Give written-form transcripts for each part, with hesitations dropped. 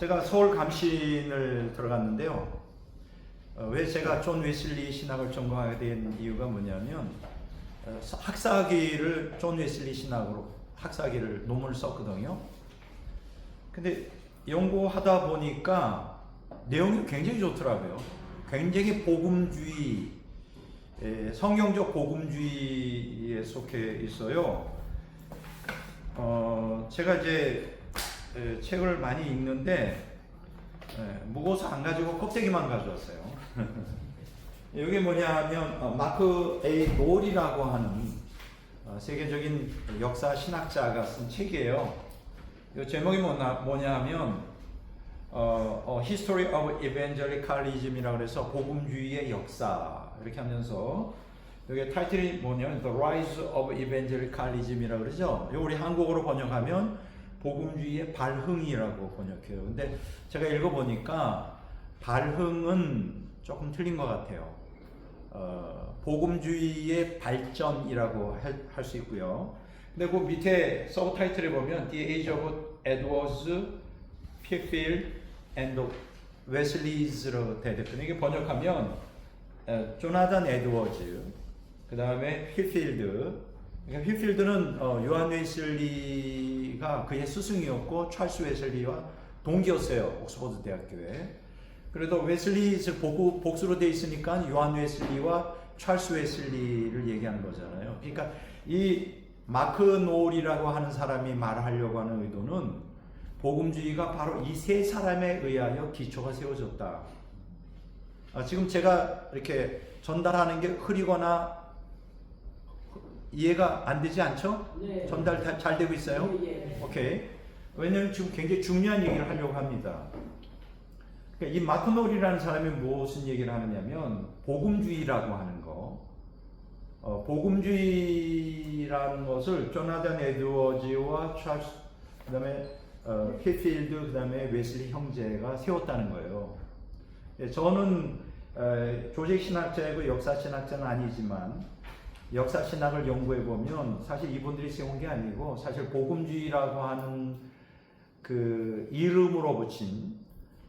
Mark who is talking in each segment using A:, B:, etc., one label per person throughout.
A: 제가 서울 감신을 들어갔는데요. 왜 제가 존 웨슬리 신학을 전공하게 된 이유가 뭐냐면 학사학위를 존 웨슬리 신학으로 학사학위를 논문을 썼거든요. 근데 연구하다 보니까 내용이 굉장히 좋더라고요. 굉장히 복음주의, 성경적 복음주의에 속해 있어요. 제가 이제 책을 많이 읽는데 무거워서 안 가지고 껍데기만 가져왔어요. 이게 뭐냐 하면 마크 A 놀이라고 하는 세계적인 역사 신학자가 쓴 책이에요. 이 제목이 뭐냐 하면 History of Evangelicalism이라고 해서 복음주의의 역사 이렇게 하면서 여기 타이틀이 뭐냐면 The Rise of Evangelicalism이라고 그러죠. 우리 한국어로 번역하면 복음주의의 발흥이라고 번역해요. 근데 제가 읽어보니까 발흥은 조금 틀린 것 같아요. 복음주의의 발전이라고 할 수 있고요. 근데 그 밑에 서브 타이틀에 보면 The Age of Edwards, Whitfield and Wesley's로 되어 있거든요. 이게 번역하면 조나단 에드워즈, 그 다음에 휘필드. 그러니까 휘필드는 요한 웨슬리가 그의 스승이었고 찰스 웨슬리와 동기였어요. 옥스퍼드 대학교에. 그래도 웨슬리를 복수로 되어 있으니까 요한 웨슬리와 찰스 웨슬리를 얘기하는 거잖아요. 그러니까 이 마크 놀이라고 하는 사람이 말하려고 하는 의도는 복음주의가 바로 이 세 사람에 의하여 기초가 세워졌다. 지금 제가 이렇게 전달하는 게 흐리거나 이해가 안 되지 않죠?
B: 네.
A: 전달 잘 되고 있어요?
B: 네.
A: 오케이. 왜냐면 지금 굉장히 중요한 얘기를 하려고 합니다. 그러니까 이 마크 놀이라는 사람이 무슨 얘기를 하느냐면 복음주의라고 하는 거. 복음주의라는 것을 조나단 에드워즈와 찰스, 그 다음에 휘필드, 그 다음에 웨슬리 형제가 세웠다는 거예요. 저는 조직신학자이고 역사신학자는 아니지만 역사신학을 연구해보면 사실 이분들이 세운 게 아니고 사실 복음주의라고 하는 그 이름으로 붙인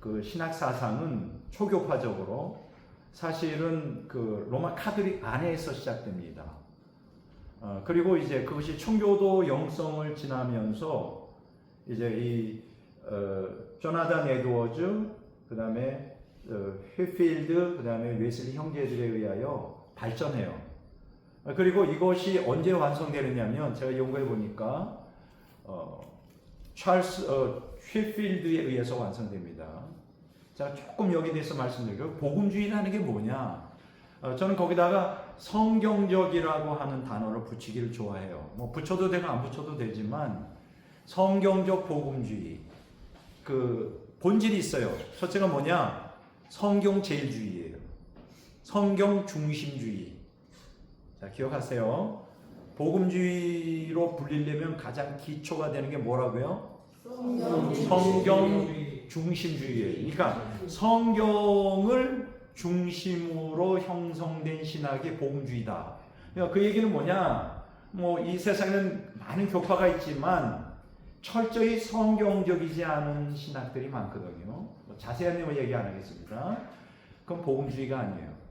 A: 그 신학사상은 초교파적으로 사실은 그 로마 카톨릭 안에서 시작됩니다. 그리고 이제 그것이 청교도 영성을 지나면서 이제 이 조나단 에드워즈, 그 다음에 휘필드, 그 다음에 웨슬리 형제들에 의하여 발전해요. 그리고 이것이 언제 완성되느냐면 제가 연구해 보니까 찰스 휘필드에 의해서 완성됩니다. 자, 조금 여기 대해서 말씀드릴게요. 복음주의라는 게 뭐냐? 저는 거기다가 성경적이라고 하는 단어를 붙이기를 좋아해요. 뭐 붙여도 되고 안 붙여도 되지만 성경적 복음주의, 그 본질이 있어요. 첫째가 뭐냐? 성경제일주의예요. 성경 중심주의. 자, 기억하세요. 복음주의로 불리려면 가장 기초가 되는 게 뭐라고요? 성경 중심주의예요. 그러니까 성경을 중심으로 형성된 신학이 복음주의다. 그러니까 그 얘기는 뭐냐? 뭐 이 세상에는 많은 교파가 있지만 철저히 성경적이지 않은 신학들이 많거든요. 뭐 자세한 내용을 얘기 안 하겠습니다. 그건 복음주의가 아니에요.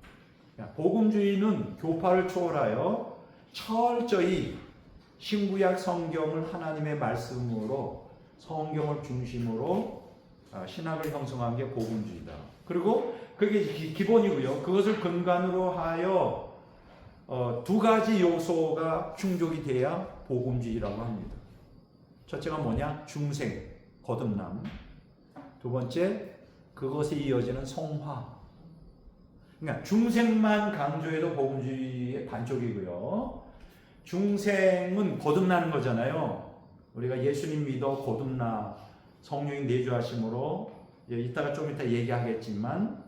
A: 복음주의는 교파를 초월하여 철저히 신구약 성경을 하나님의 말씀으로 성경을 중심으로 신학을 형성한 게 복음주의다. 그리고 그게 기본이고요. 그것을 근간으로 하여 두 가지 요소가 충족이 돼야 복음주의라고 합니다. 첫째가 뭐냐? 중생, 거듭남. 두 번째, 그것에 이어지는 성화. 그러니까 중생만 강조해도 복음주의의 반쪽이고요. 중생은 거듭나는 거잖아요. 우리가 예수님 믿어 거듭나 성령이 내주하심으로 이따가 좀 이따 얘기하겠지만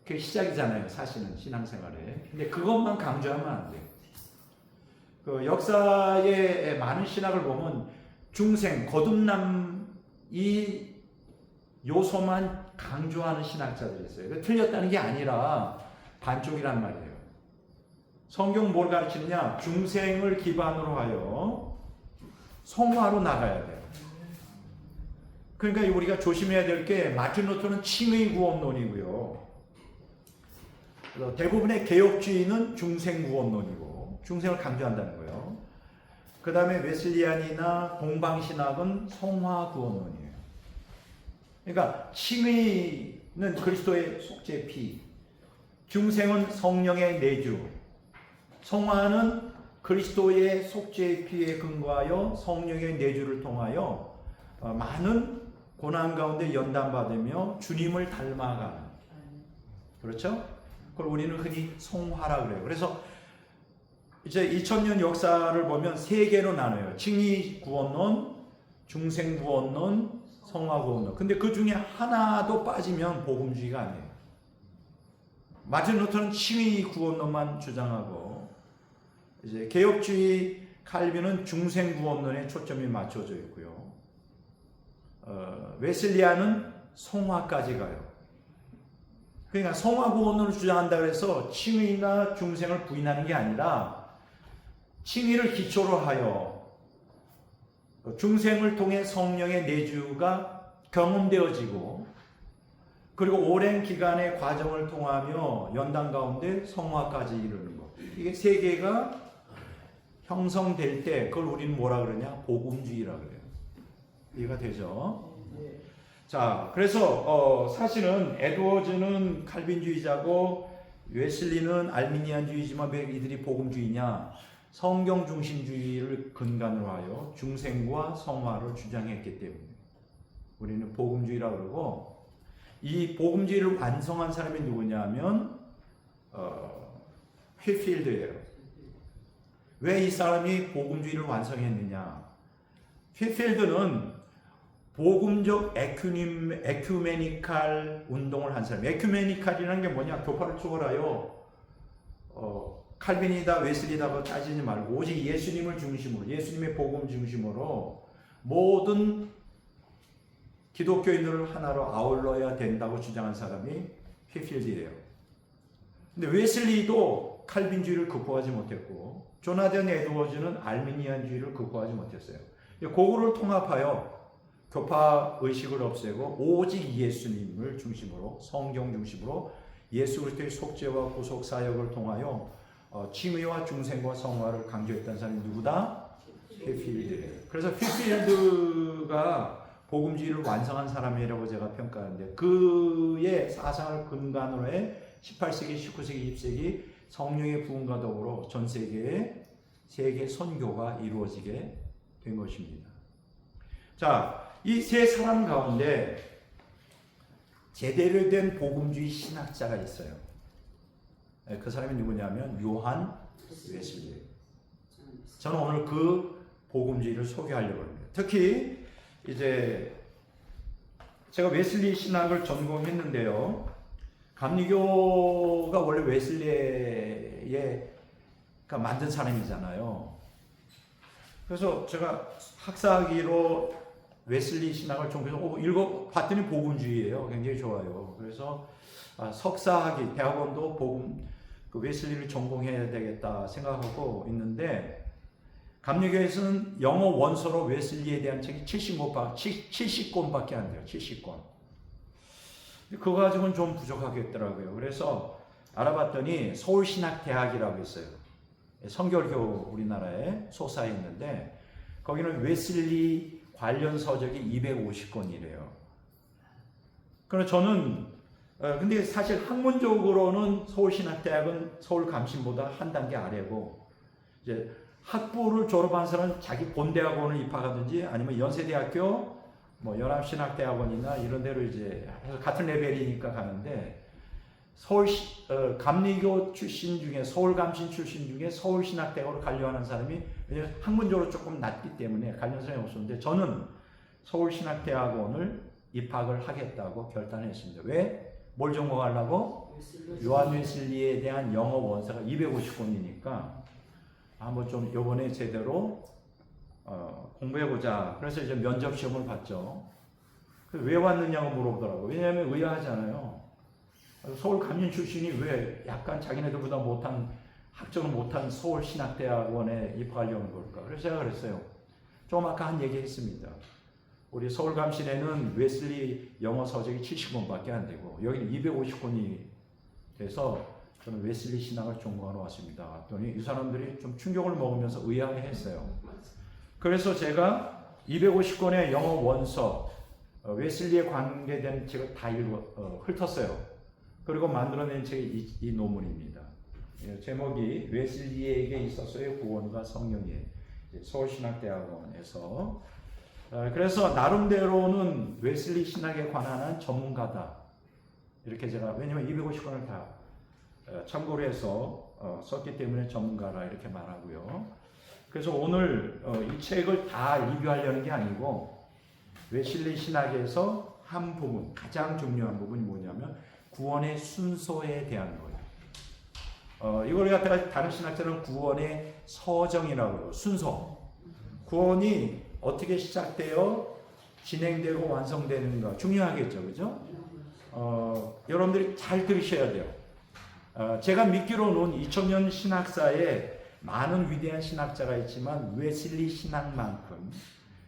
A: 그게 시작이잖아요. 사실은 신앙생활에. 근데 그것만 강조하면 안 돼요. 그 역사의 많은 신학을 보면 중생, 거듭남 이 요소만 강조하는 신학자들이 있어요. 틀렸다는 게 아니라 반쪽이란 말이에요. 성경 뭘 가르치느냐? 중생을 기반으로 하여 성화로 나가야 돼요. 그러니까 우리가 조심해야 될 게 마틴 루터는 칭의 구원론이고요. 대부분의 개혁주의는 중생 구원론이고 중생을 강조한다는 거예요. 그 다음에 웨슬리안이나 동방신학은 성화 구원론이에요. 그러니까 칭의는 그리스도의 속죄 피, 중생은 성령의 내주, 성화는 그리스도의 속죄의 피에 근거하여 성령의 내주를 통하여 많은 고난 가운데 연단받으며 주님을 닮아가는, 그렇죠? 그걸 우리는 흔히 성화라 그래요. 그래서 이제 2000년 역사를 보면 세 개로 나눠요. 칭의 구원론, 중생 구원론, 성화 구원론. 근데 그 중에 하나도 빠지면 복음주의가 아니에요. 마틴 루터는 칭의 구원론만 주장하고, 이제 개혁주의 칼빈은 중생 구원론에 초점이 맞춰져 있고요. 웨슬리안은 성화까지 가요. 그러니까 성화 구원론을 주장한다 그래서 칭의나 중생을 부인하는 게 아니라 칭의를 기초로 하여 중생을 통해 성령의 내주가 경험되어지고, 그리고 오랜 기간의 과정을 통하며 연단 가운데 성화까지 이르는 것. 이게 세 개가 형성될 때 그걸 우리는 뭐라 그러냐? 복음주의라 그래요. 이해가 되죠? 자, 그래서 사실은 에드워즈는 칼빈주의자고 웨슬리는 알미니안주의지만 왜 이들이 복음주의냐? 성경 중심주의를 근간으로 하여 중생과 성화를 주장했기 때문에 우리는 복음주의라고 그러고, 이 복음주의를 완성한 사람이 누구냐면 휘필드예요. 왜 이 사람이 복음주의를 완성했느냐? 휘필드는 복음적 에큐메니칼 운동을 한 사람. 에큐메니칼이라는 게 뭐냐? 교파를 초월하여 칼빈이다 웨슬리다고 따지지 말고 오직 예수님을 중심으로, 예수님의 복음 중심으로 모든 기독교인들을 하나로 아울러야 된다고 주장한 사람이 휘필드예요. 근데 웨슬리도 칼빈주의를 극복하지 못했고 조나단 에드워즈는 알미니안주의를 극복하지 못했어요. 그거를 통합하여 교파 의식을 없애고 오직 예수님을 중심으로, 성경 중심으로 예수 그리스도의 속죄와 구속 사역을 통하여 칭의와 중생과 성화를 강조했던 사람이 누구다? 휘필드예요. 그래서 휘필드가 복음주의를 완성한 사람이라고 제가 평가하는데, 그의 사상을 근간으로 해 18세기, 19세기, 20세기 성령의 부흥과 더불어 전 세계에 세계 선교가 이루어지게 된 것입니다. 자, 이 세 사람 가운데 제대로 된 복음주의 신학자가 있어요. 그 사람이 누구냐면 요한 웨슬리예요. 저는 오늘 그 복음주의를 소개하려고 합니다. 특히 이제 제가 웨슬리 신학을 전공했는데요. 감리교가 원래 웨슬리가 만든 사람이잖아요. 그래서 제가 학사학위로 웨슬리 신학을 전공해서 읽어봤더니 복음주의예요. 굉장히 좋아요. 그래서 석사학위, 대학원도 그 웨슬리를 전공해야 되겠다 생각하고 있는데, 감리교에서는 영어 원서로 웨슬리에 대한 책이 70권밖에 안 돼요. 70권. 그거 가지고는 좀 부족하겠더라고요. 그래서 알아봤더니 서울신학대학이라고 있어요. 성결교 우리나라에 소사에 있는데 거기는 웨슬리 관련 서적이 250권이래요. 그래서 저는 근데 사실 학문적으로는 서울신학대학은 서울감신보다 한 단계 아래고, 이제 학부를 졸업한 사람은 자기 본대학원을 입학하든지 아니면 연세대학교, 뭐 연합신학대학원이나 이런 데로 이제 해서 같은 레벨이니까 가는데, 감리교 출신 중에, 서울감신 출신 중에 서울신학대학으로 가려하는 사람이 왜냐하면 학문적으로 조금 낮기 때문에 가려는 사람이 없었는데, 저는 서울신학대학원을 입학을 하겠다고 결단했습니다. 왜? 뭘 전공하려고? 요한 웨슬리에 대한 영어 원서가 250권이니까 한번 좀 이번에 제대로 공부해보자. 그래서 이제 면접 시험을 봤죠. 왜 왔느냐고 물어보더라고요. 왜냐하면 의아하잖아요. 서울 감신 출신이 왜 약간 자기네들보다 학점을 못한 서울신학대학원에 입학하려는 걸까? 그래서 제가 그랬어요. 조금 아까 한 얘기 했습니다. 우리 서울감신에는 웨슬리 영어 서적이 70권밖에 안 되고 여기는 250권이 돼서 저는 웨슬리 신학을 전공하러 왔습니다. 그랬더니 이 사람들이 좀 충격을 먹으면서 의아해했어요. 그래서 제가 250권의 영어 원서, 웨슬리에 관계된 책을 다 훑었어요. 그리고 만들어낸 책이 이 논문입니다. 제목이 웨슬리에게 있어서의 구원과 성령이에요. 서울신학대학원에서. 그래서 나름대로는 웨슬리 신학에 관한 전문가다. 이렇게 제가, 왜냐면 250권을 다 참고를 해서 썼기 때문에 전문가라 이렇게 말하고요. 그래서 오늘 이 책을 다 리뷰하려는 게 아니고 웨슬리 신학에서 한 부분, 가장 중요한 부분이 뭐냐면 구원의 순서에 대한 거예요. 이걸 갖다가 다른 신학자는 구원의 서정이라고 해요. 순서. 구원이 어떻게 시작되어 진행되고 완성되는가 중요하겠죠, 그죠? 여러분들이 잘 들으셔야 돼요. 제가 믿기로는 2000년 신학사에 많은 위대한 신학자가 있지만 웨슬리 신학만큼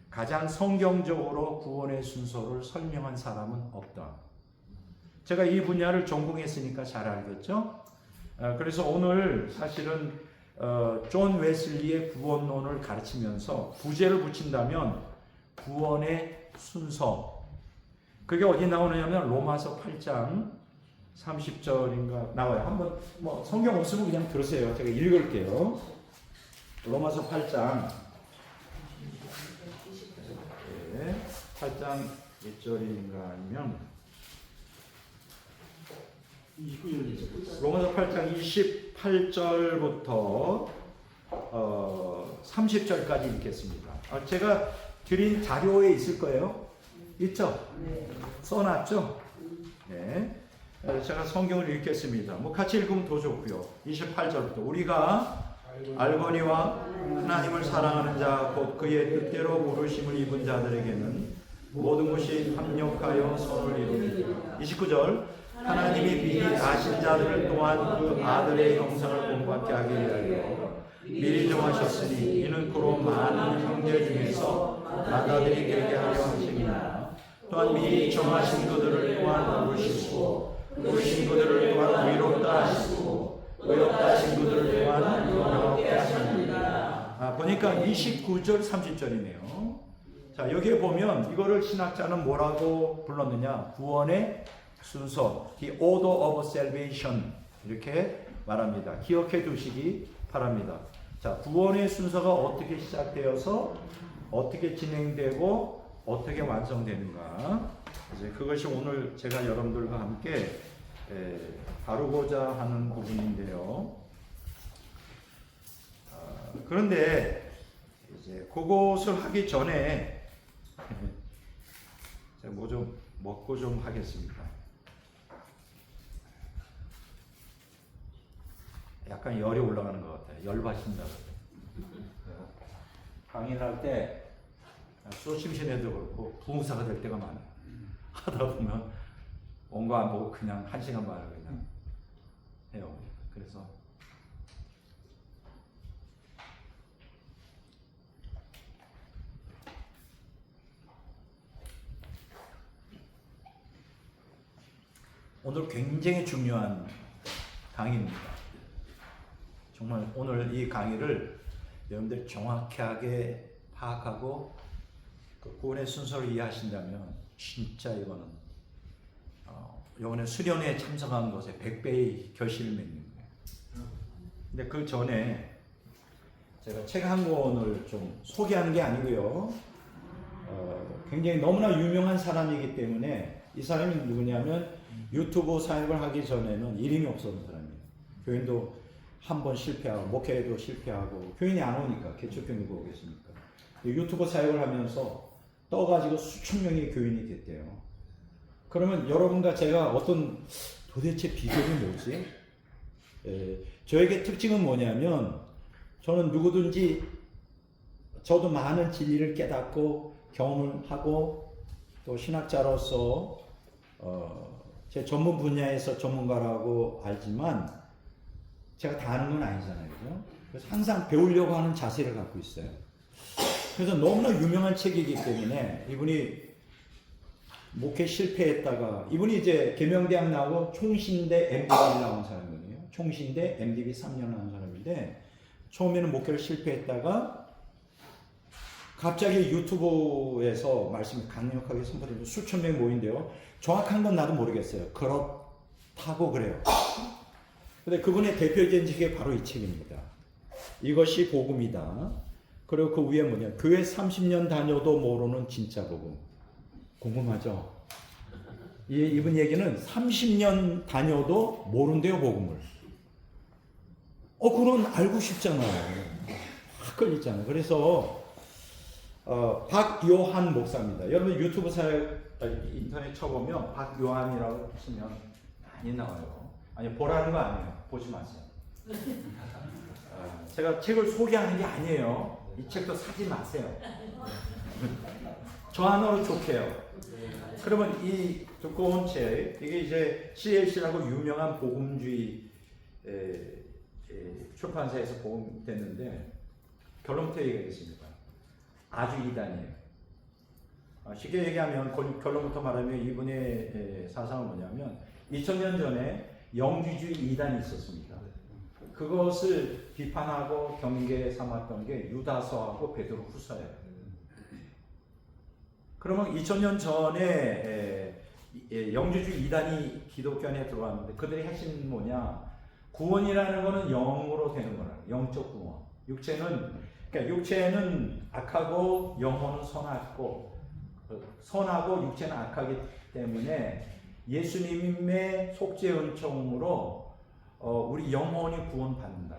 A: 가장 성경적으로 구원의 순서를 설명한 사람은 없다. 제가 이 분야를 전공했으니까 잘 알겠죠? 그래서 오늘 사실은 존 웨슬리의 구원론을 가르치면서 부제를 붙인다면 구원의 순서, 그게 어디 나오느냐면 로마서 8장 30절인가 나와요. 한번 뭐 성경 없으면 그냥 들으세요. 제가 읽을게요. 로마서 8장 8장 1절인가 아니면 로마서 8장 28절부터 30절까지 읽겠습니다. 제가 드린 자료에 있을 거예요. 있죠? 네. 써놨죠? 네. 제가 성경을 읽겠습니다. 뭐 같이 읽으면 더 좋고요. 28절부터 우리가 알거니와 하나님을 사랑하는 자 곧 그의 뜻대로 부르심을 입은 자들에게는 모든 것이 합력하여 선을 이루니라. 29절 하나님이 미리 아신 자들을 또한 그 아들의 형상을 본받게 하기 위하여 미리 정하셨으니 이는 그로 많은 형제 중에서 나다들이 되게 하려 하시니라. 또한 미리 정하신 그들을 또한 부르시고 부르신 그들을 또한 의롭다 하시고 의롭다 하신 그들을 또한 영화롭게 하시니라. 보니까 29절 30절이네요. 자, 여기에 보면 이거를 신학자는 뭐라고 불렀느냐? 구원의 순서, the order of salvation 이렇게 말합니다. 기억해 두시기 바랍니다. 자, 구원의 순서가 어떻게 시작되어서 어떻게 진행되고 어떻게 완성되는가, 이제 그것이 오늘 제가 여러분들과 함께 다루고자 하는 부분인데요. 그런데 이제 그것을 하기 전에 제가 뭐 좀 먹고 좀 하겠습니다. 약간 열이 올라가는 것 같아요. 열 받친다고. 강의를 할 때 소심신에도 그렇고 부흥사가 될 때가 많아요. 하다 보면 온 거 안 보고 그냥 1시간 반을 그냥 해요. 그래서 오늘 굉장히 중요한 강의입니다. 정말 오늘 이 강의를 여러분들이 정확하게 파악하고 그 구원의 순서를 이해하신다면 진짜 이거는 이번에 수련회에 참석한 것에 100배의 결실을 맺는 거예요. 근데 그 전에 제가 책 한 권을 좀 소개하는 게 아니고요. 굉장히 너무나 유명한 사람이기 때문에 이 사람이 누구냐면 유튜브 사역을 하기 전에는 이름이 없었던 사람이에요. 교인도 한 번 실패하고 목회도 실패하고 교인이 안 오니까 개척교인 누가 오겠습니까? 유튜브 사역을 하면서 떠가지고 수천 명의 교인이 됐대요. 그러면 여러분과 제가 도대체 비결이 뭐지? 저에게 특징은 뭐냐면 저는 누구든지 저도 많은 진리를 깨닫고 경험을 하고 또 신학자로서 제 전문 분야에서 전문가라고 알지만 제가 다 아는 건 아니잖아요. 그죠? 그래서 항상 배우려고 하는 자세를 갖고 있어요. 그래서 너무나 유명한 책이기 때문에 이분이 목회 실패했다가 이분이 이제 계명대학 나오고 총신대 MDB 나온 사람이거든요. 총신대 MDB 3년 나온 사람인데 처음에는 목회를 실패했다가 갑자기 유튜브에서 말씀을 강력하게 선포되고 수천 명이 모인대요. 정확한 건 나도 모르겠어요. 그렇다고 그래요. 근데 그분의 대표적인 책이 바로 이 책입니다. 이것이 복음이다. 그리고 그 위에 뭐냐? 교회 30년 다녀도 모르는 진짜 복음. 궁금하죠? 이분 얘기는 30년 다녀도 모른대요, 복음을. 그건 알고 싶잖아요. 확 걸리잖아요. 그래서 박요한 목사입니다. 여러분 유튜브 인터넷 쳐보면 박요한이라고 치면 많이 나와요. 아니 보라는 거 아니에요. 보지 마세요. 제가 책을 소개하는 게 아니에요. 이 책도 사지 마세요. 저 하나로 좋게요. 그러면 이 두꺼운 책, 이게 이제 CLC라고 유명한 복음주의 출판사에서 복음됐는데 결론부터 얘기하겠습니다. 아주 이단이에요. 쉽게 얘기하면 결론부터 말하면 이분의 사상은 뭐냐면 2000년 전에 영주주의 이단이 있었습니다. 그것을 비판하고 경계 삼았던 게 유다서하고 베드로 후서예요. 그러면 2000년 전에 영주주의 이단이 기독교 안에 들어왔는데 그들의 핵심은 뭐냐? 구원이라는 것은 영으로 되는 거라. 영적 구원. 육체는 악하고 영혼은 선하고 육체는 악하기 때문에 예수님의 속죄 은총으로 우리 영혼이 구원받는다.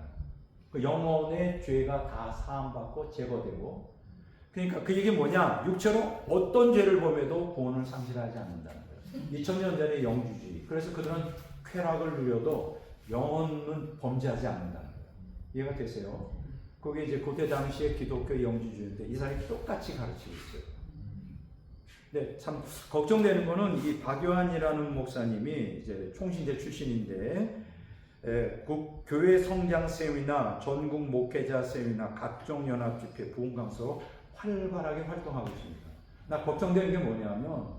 A: 그 영혼의 죄가 다 사함받고 제거되고, 그러니까 그 얘기 뭐냐? 육체로 어떤 죄를 범해도 구원을 상실하지 않는다는 거예요. 2000년 전의 영주주의. 그래서 그들은 쾌락을 누려도 영혼은 범죄하지 않는다는 거예요. 이해가 되세요? 그게 이제 그때 당시에 기독교 영주주의인데 이 사람이 똑같이 가르치고 있어요. 근데 참 걱정되는 거는 이 박요한이라는 목사님이 이제 총신대 출신인데 교회 성장 세미나, 전국 목회자 세미나, 각종 연합 집회, 부흥 강사로 활발하게 활동하고 있습니다. 나 걱정되는 게 뭐냐면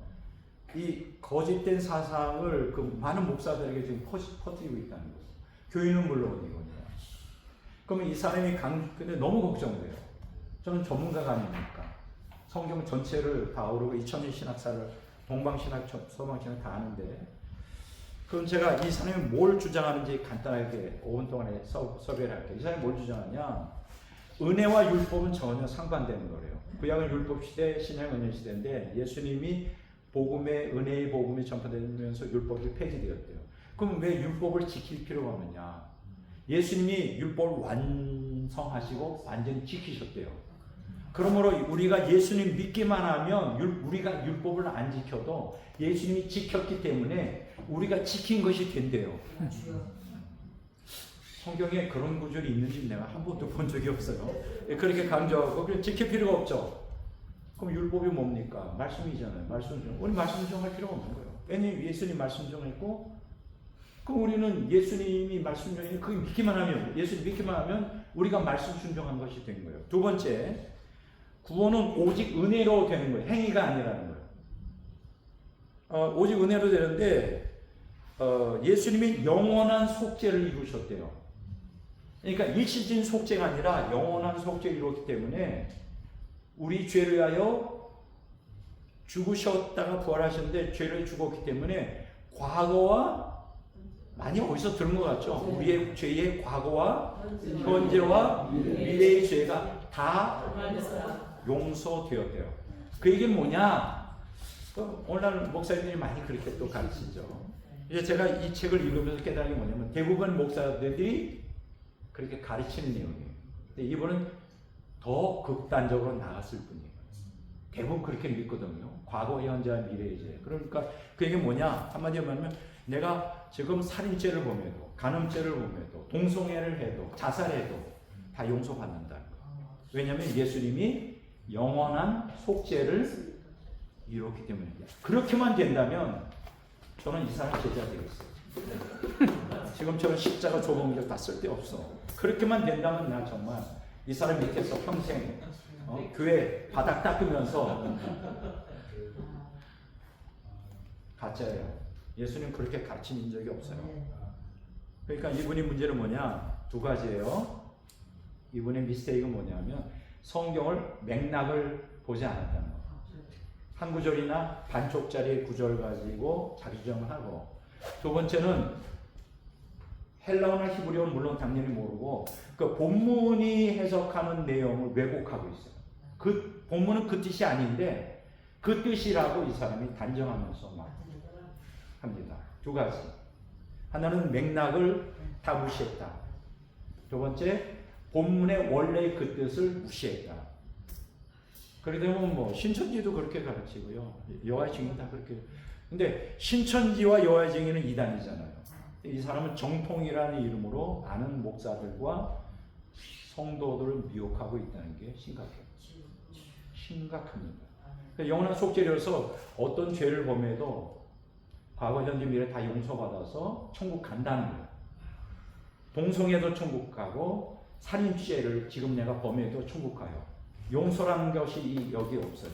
A: 이 거짓된 사상을 그 많은 목사들에게 지금 퍼뜨리고 있다는 거예요. 교인은 물론이거든요. 그러면 이 사람이 근데 너무 걱정돼요. 저는 전문가가 아니니까. 성경 전체를 다 오르고 2000년 신학사를 동방신학, 서방신학 다 아는데, 그럼 제가 이 사람이 뭘 주장하는지 간단하게 5분 동안에 설명을 할게요. 이 사람이 뭘 주장하냐? 은혜와 율법은 전혀 상반되는 거래요. 구약은 율법 시대, 신약은 은혜 시대인데 예수님이 은혜의 복음이 전파되면서 율법이 폐지되었대요. 그럼 왜 율법을 지킬 필요가 없느냐? 예수님이 율법을 완성하시고 완전히 지키셨대요. 그러므로 우리가 예수님 믿기만 하면 우리가 율법을 안 지켜도 예수님이 지켰기 때문에 우리가 지킨 것이 된대요. 성경에 그런 구절이 있는지 내가 한 번도 본 적이 없어요. 그렇게 강조하고 지킬 필요가 없죠. 그럼 율법이 뭡니까? 말씀이잖아요. 우리 말씀 순종할 필요가 없는 거예요. 왜냐면 예수님 말씀 순종했고, 그럼 우리는 예수님이 말씀 순종했는데 그게 예수님 믿기만 하면 우리가 말씀 순종한 것이 된 거예요. 두 번째, 구원은 오직 은혜로 되는 거예요. 행위가 아니라는 거예요. 오직 은혜로 되는데 예수님이 영원한 속죄를 이루셨대요. 그러니까 일시적인 속죄가 아니라 영원한 속죄를 이루었기 때문에 우리 죄를 위하여 죽으셨다가 부활하셨는데 죄를 죽었기 때문에 과거와 많이 어디서 들은 것 같죠? 우리의 죄의 과거와 현재와 미래의 죄가 다 용서되었대요. 그 얘기는 뭐냐? 오늘날 목사님들이 많이 그렇게 또 가르치죠. 이제 제가 이 책을 읽으면서 깨달은 게 뭐냐면 대부분 목사들이 그렇게 가르치는 내용이에요. 근데 이분은 더 극단적으로 나갔을 뿐이에요. 대부분 그렇게 믿거든요. 과거, 현재와 미래의 죄. 그러니까 그 얘기는 뭐냐? 한마디로 말하면 내가 지금 살인죄를 범해도, 간음죄를 범해도, 동성애를 해도, 자살해도 다 용서받는다는 거예요. 왜냐하면 예수님이 영원한 속죄를 이뤘기 때문입니다. 그렇게만 된다면 저는 이 사람 제자 되겠어요. 지금처럼 십자가 좁은 길 다 쓸데없어. 그렇게만 된다면 나 정말 이 사람 밑에서 평생 교회 바닥 닦으면서 가짜예요. 예수님 그렇게 가르친 적이 없어요. 그러니까 이분의 문제는 뭐냐? 두 가지예요. 이분의 미스테이크는 뭐냐면 성경을 맥락을 보지 않았다는 거. 한 구절이나 반쪽짜리 구절 가지고 자기 주장을 하고, 두 번째는 헬라어나 히브리어는 물론 당연히 모르고 그 본문이 해석하는 내용을 왜곡하고 있어요. 그 본문은 그 뜻이 아닌데 그 뜻이라고 이 사람이 단정하면서 막 합니다. 두 가지. 하나는 맥락을 다 무시했다. 두 번째, 본문의 원래 그 뜻을 무시했다. 그러게 되면 뭐 신천지도 그렇게 가르치고요. 여호와의 증인 다 그렇게. 근데 신천지와 여호와의 증인은 이단이잖아요. 이 사람은 정통이라는 이름으로 많은 목사들과 성도들을 미혹하고 있다는 게 심각해요. 심각합니다. 영원한 속죄로서 어떤 죄를 범해도 과거, 현재, 미래 다 용서받아서 천국 간다는 거예요. 동성애도 천국 가고 살인죄를 지금 내가 범해도 천국 가요. 용서라는 것이 여기 없어요.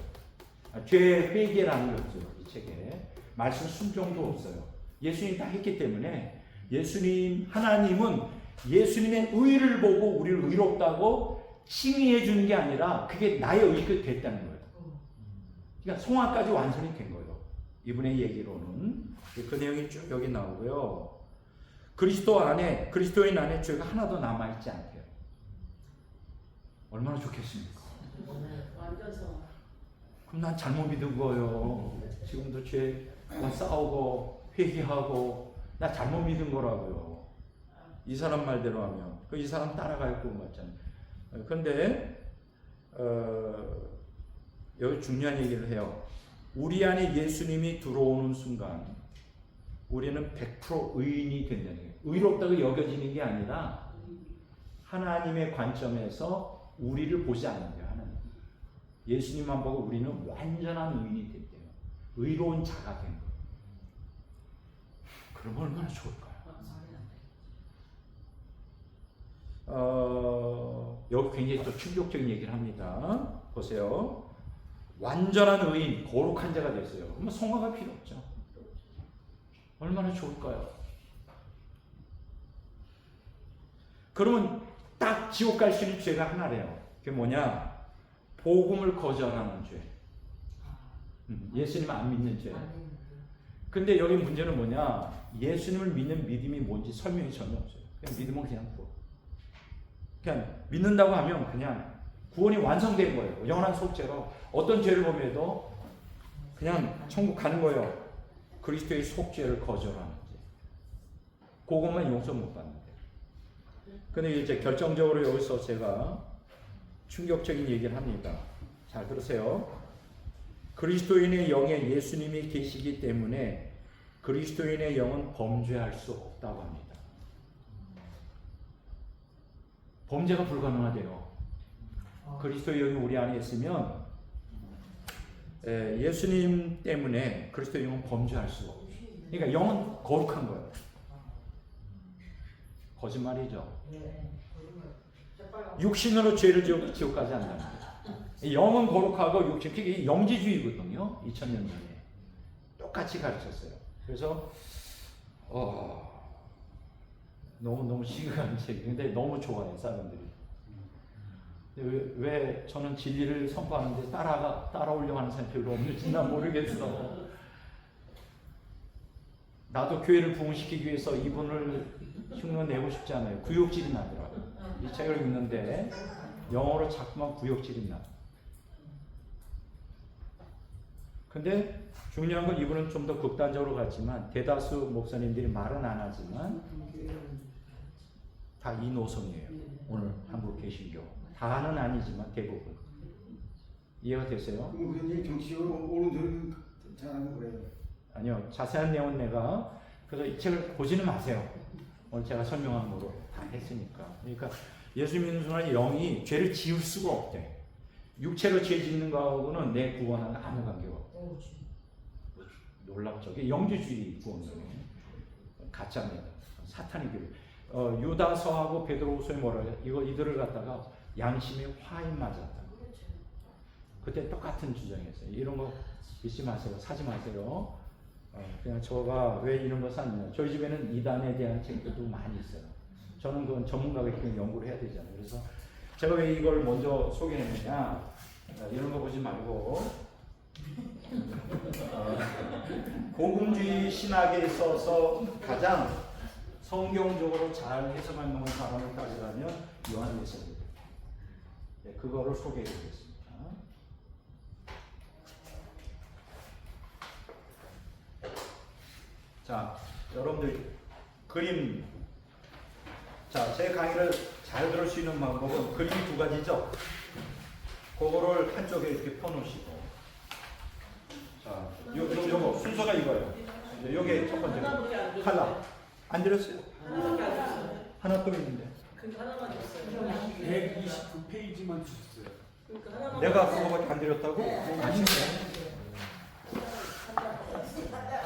A: 죄 회개라는 게 없어요. 이 책에. 말씀 순종도 없어요. 예수님이 다 했기 때문에 예수님, 하나님은 예수님의 의를 보고 우리를 의롭다고 칭의해 주는 게 아니라 그게 나의 의가 됐다는 거예요. 그러니까 송화까지 완성이 된 거예요. 이분의 얘기로는. 그 내용이 쭉 여기 나오고요. 그리스도인 안에 죄가 하나도 남아있지 않대요. 얼마나 좋겠습니까? 그럼 난 잘못 믿은 거예요. 지금도 죄와 싸우고 회개하고 나 잘못 믿은 거라고요. 이 사람 말대로 하면 이 사람 따라갈 거 맞잖아요. 그런데 여기 중요한 얘기를 해요. 우리 안에 예수님이 들어오는 순간 우리는 100% 의인이 된다는 거예요. 의롭다고 여겨지는 게 아니라 하나님의 관점에서 우리를 보지 않는 거예요. 하나님. 예수님만 보고 우리는 완전한 의인이 됐대요. 의로운 자가 된 거예요. 그러면 얼마나 좋을까요? 여기 굉장히 또 충격적인 얘기를 합니다. 보세요. 완전한 의인, 거룩한 자가 됐어요. 그러면 성화가 필요 없죠. 얼마나 좋을까요? 그러면 딱 지옥 갈 수 있는 죄가 하나래요. 그게 뭐냐? 복음을 거절하는 죄. 예수님 안 믿는 죄. 근데 여기 문제는 뭐냐? 예수님을 믿는 믿음이 뭔지 설명이 전혀 없어요. 그냥 믿으면 그냥 구원. 그냥 믿는다고 하면 그냥 구원이 완성된 거예요. 영원한 속죄로 어떤 죄를 범해도 그냥 천국 가는 거예요. 그리스도의 속죄를 거절하는 죄. 그것만 용서 못 받는데. 근데 이제 결정적으로 여기서 제가 충격적인 얘기를 합니다. 잘 들으세요. 그리스도인의 영에 예수님이 계시기 때문에 그리스도인의 영은 범죄할 수 없다고 합니다. 범죄가 불가능하대요. 그리스도의 영이 우리 안에 있으면 예수님 때문에 그리스도의 영은 범죄할 수가 없어요. 그러니까 영은 거룩한 거예요. 거짓말이죠. 육신으로 죄를 지고 지옥 가지 않는다. 영은 거룩하고 육신, 그게 영지주의거든요. 2000년 전에 똑같이 가르쳤어요. 그래서 너무 시간 근데 너무 좋아해 사람들이. 왜 저는 진리를 선포하는데 따라오려고 하는 사람이 별로 없는지 난 모르겠어. 나도 교회를 부흥시키기 위해서 이분을 흉내 내고 싶지 않아요. 구역질이 나더라고요. 이 책을 읽는데 영어로 자꾸만 구역질이 나. 근데 중요한 건 이분은 좀 더 극단적으로 갔지만 대다수 목사님들이 말은 안 하지만 다 이 노선이에요. 오늘 한국 개신교. 다는 아니지만 대부분. 이해가 되세요?
B: 굉장히 정치적으로 옳은 소리를 잘하는 거예요.
A: 아니요. 자세한 내용은 내가 그래서 이 책을 보지는 마세요. 오늘 제가 설명한 거로 다 했으니까. 그러니까 예수 믿는 순간 영이 죄를 지을 수가 없대. 육체로 죄 짓는 거하고는 내 구원하는 아무 관계가 없대. 놀랍죠. 영주주의 구원이에요. 가짜입니다. 사탄의 교회. 유다서하고 베드로후서에 뭐라 해요? 이들을 갖다가 양심의 화인 맞았다. 그때 똑같은 주장이었어요. 이런 거 믿지 마세요. 사지 마세요. 그냥 저가 왜 이런 거 샀냐. 저희 집에는 이단에 대한 책들도 많이 있어요. 저는 그건 전문가가 있으면 연구를 해야 되잖아요. 그래서 제가 왜 이걸 먼저 소개했느냐. 이런 거 보지 말고 복음주의 신학에 있어서 가장 성경적으로 잘 해석할 만한 사람을 따지라면 요한 웨슬리. 그거를 소개해 드리겠습니다. 자, 여러분들 그림. 자, 제 강의를 잘 들을 수 있는 방법은 그림이 두 가지죠. 그거를 한쪽에 이렇게 펴놓으시고. 자, 요거 순서가 이거예요. 요게 첫 번째 칼라. 안 들었어요? 하나 또 있는데.
C: 하나만 줬어요.
B: 129페이지만 주셨어요.
A: 내가 그거밖에 안 드렸다고? 아닌데.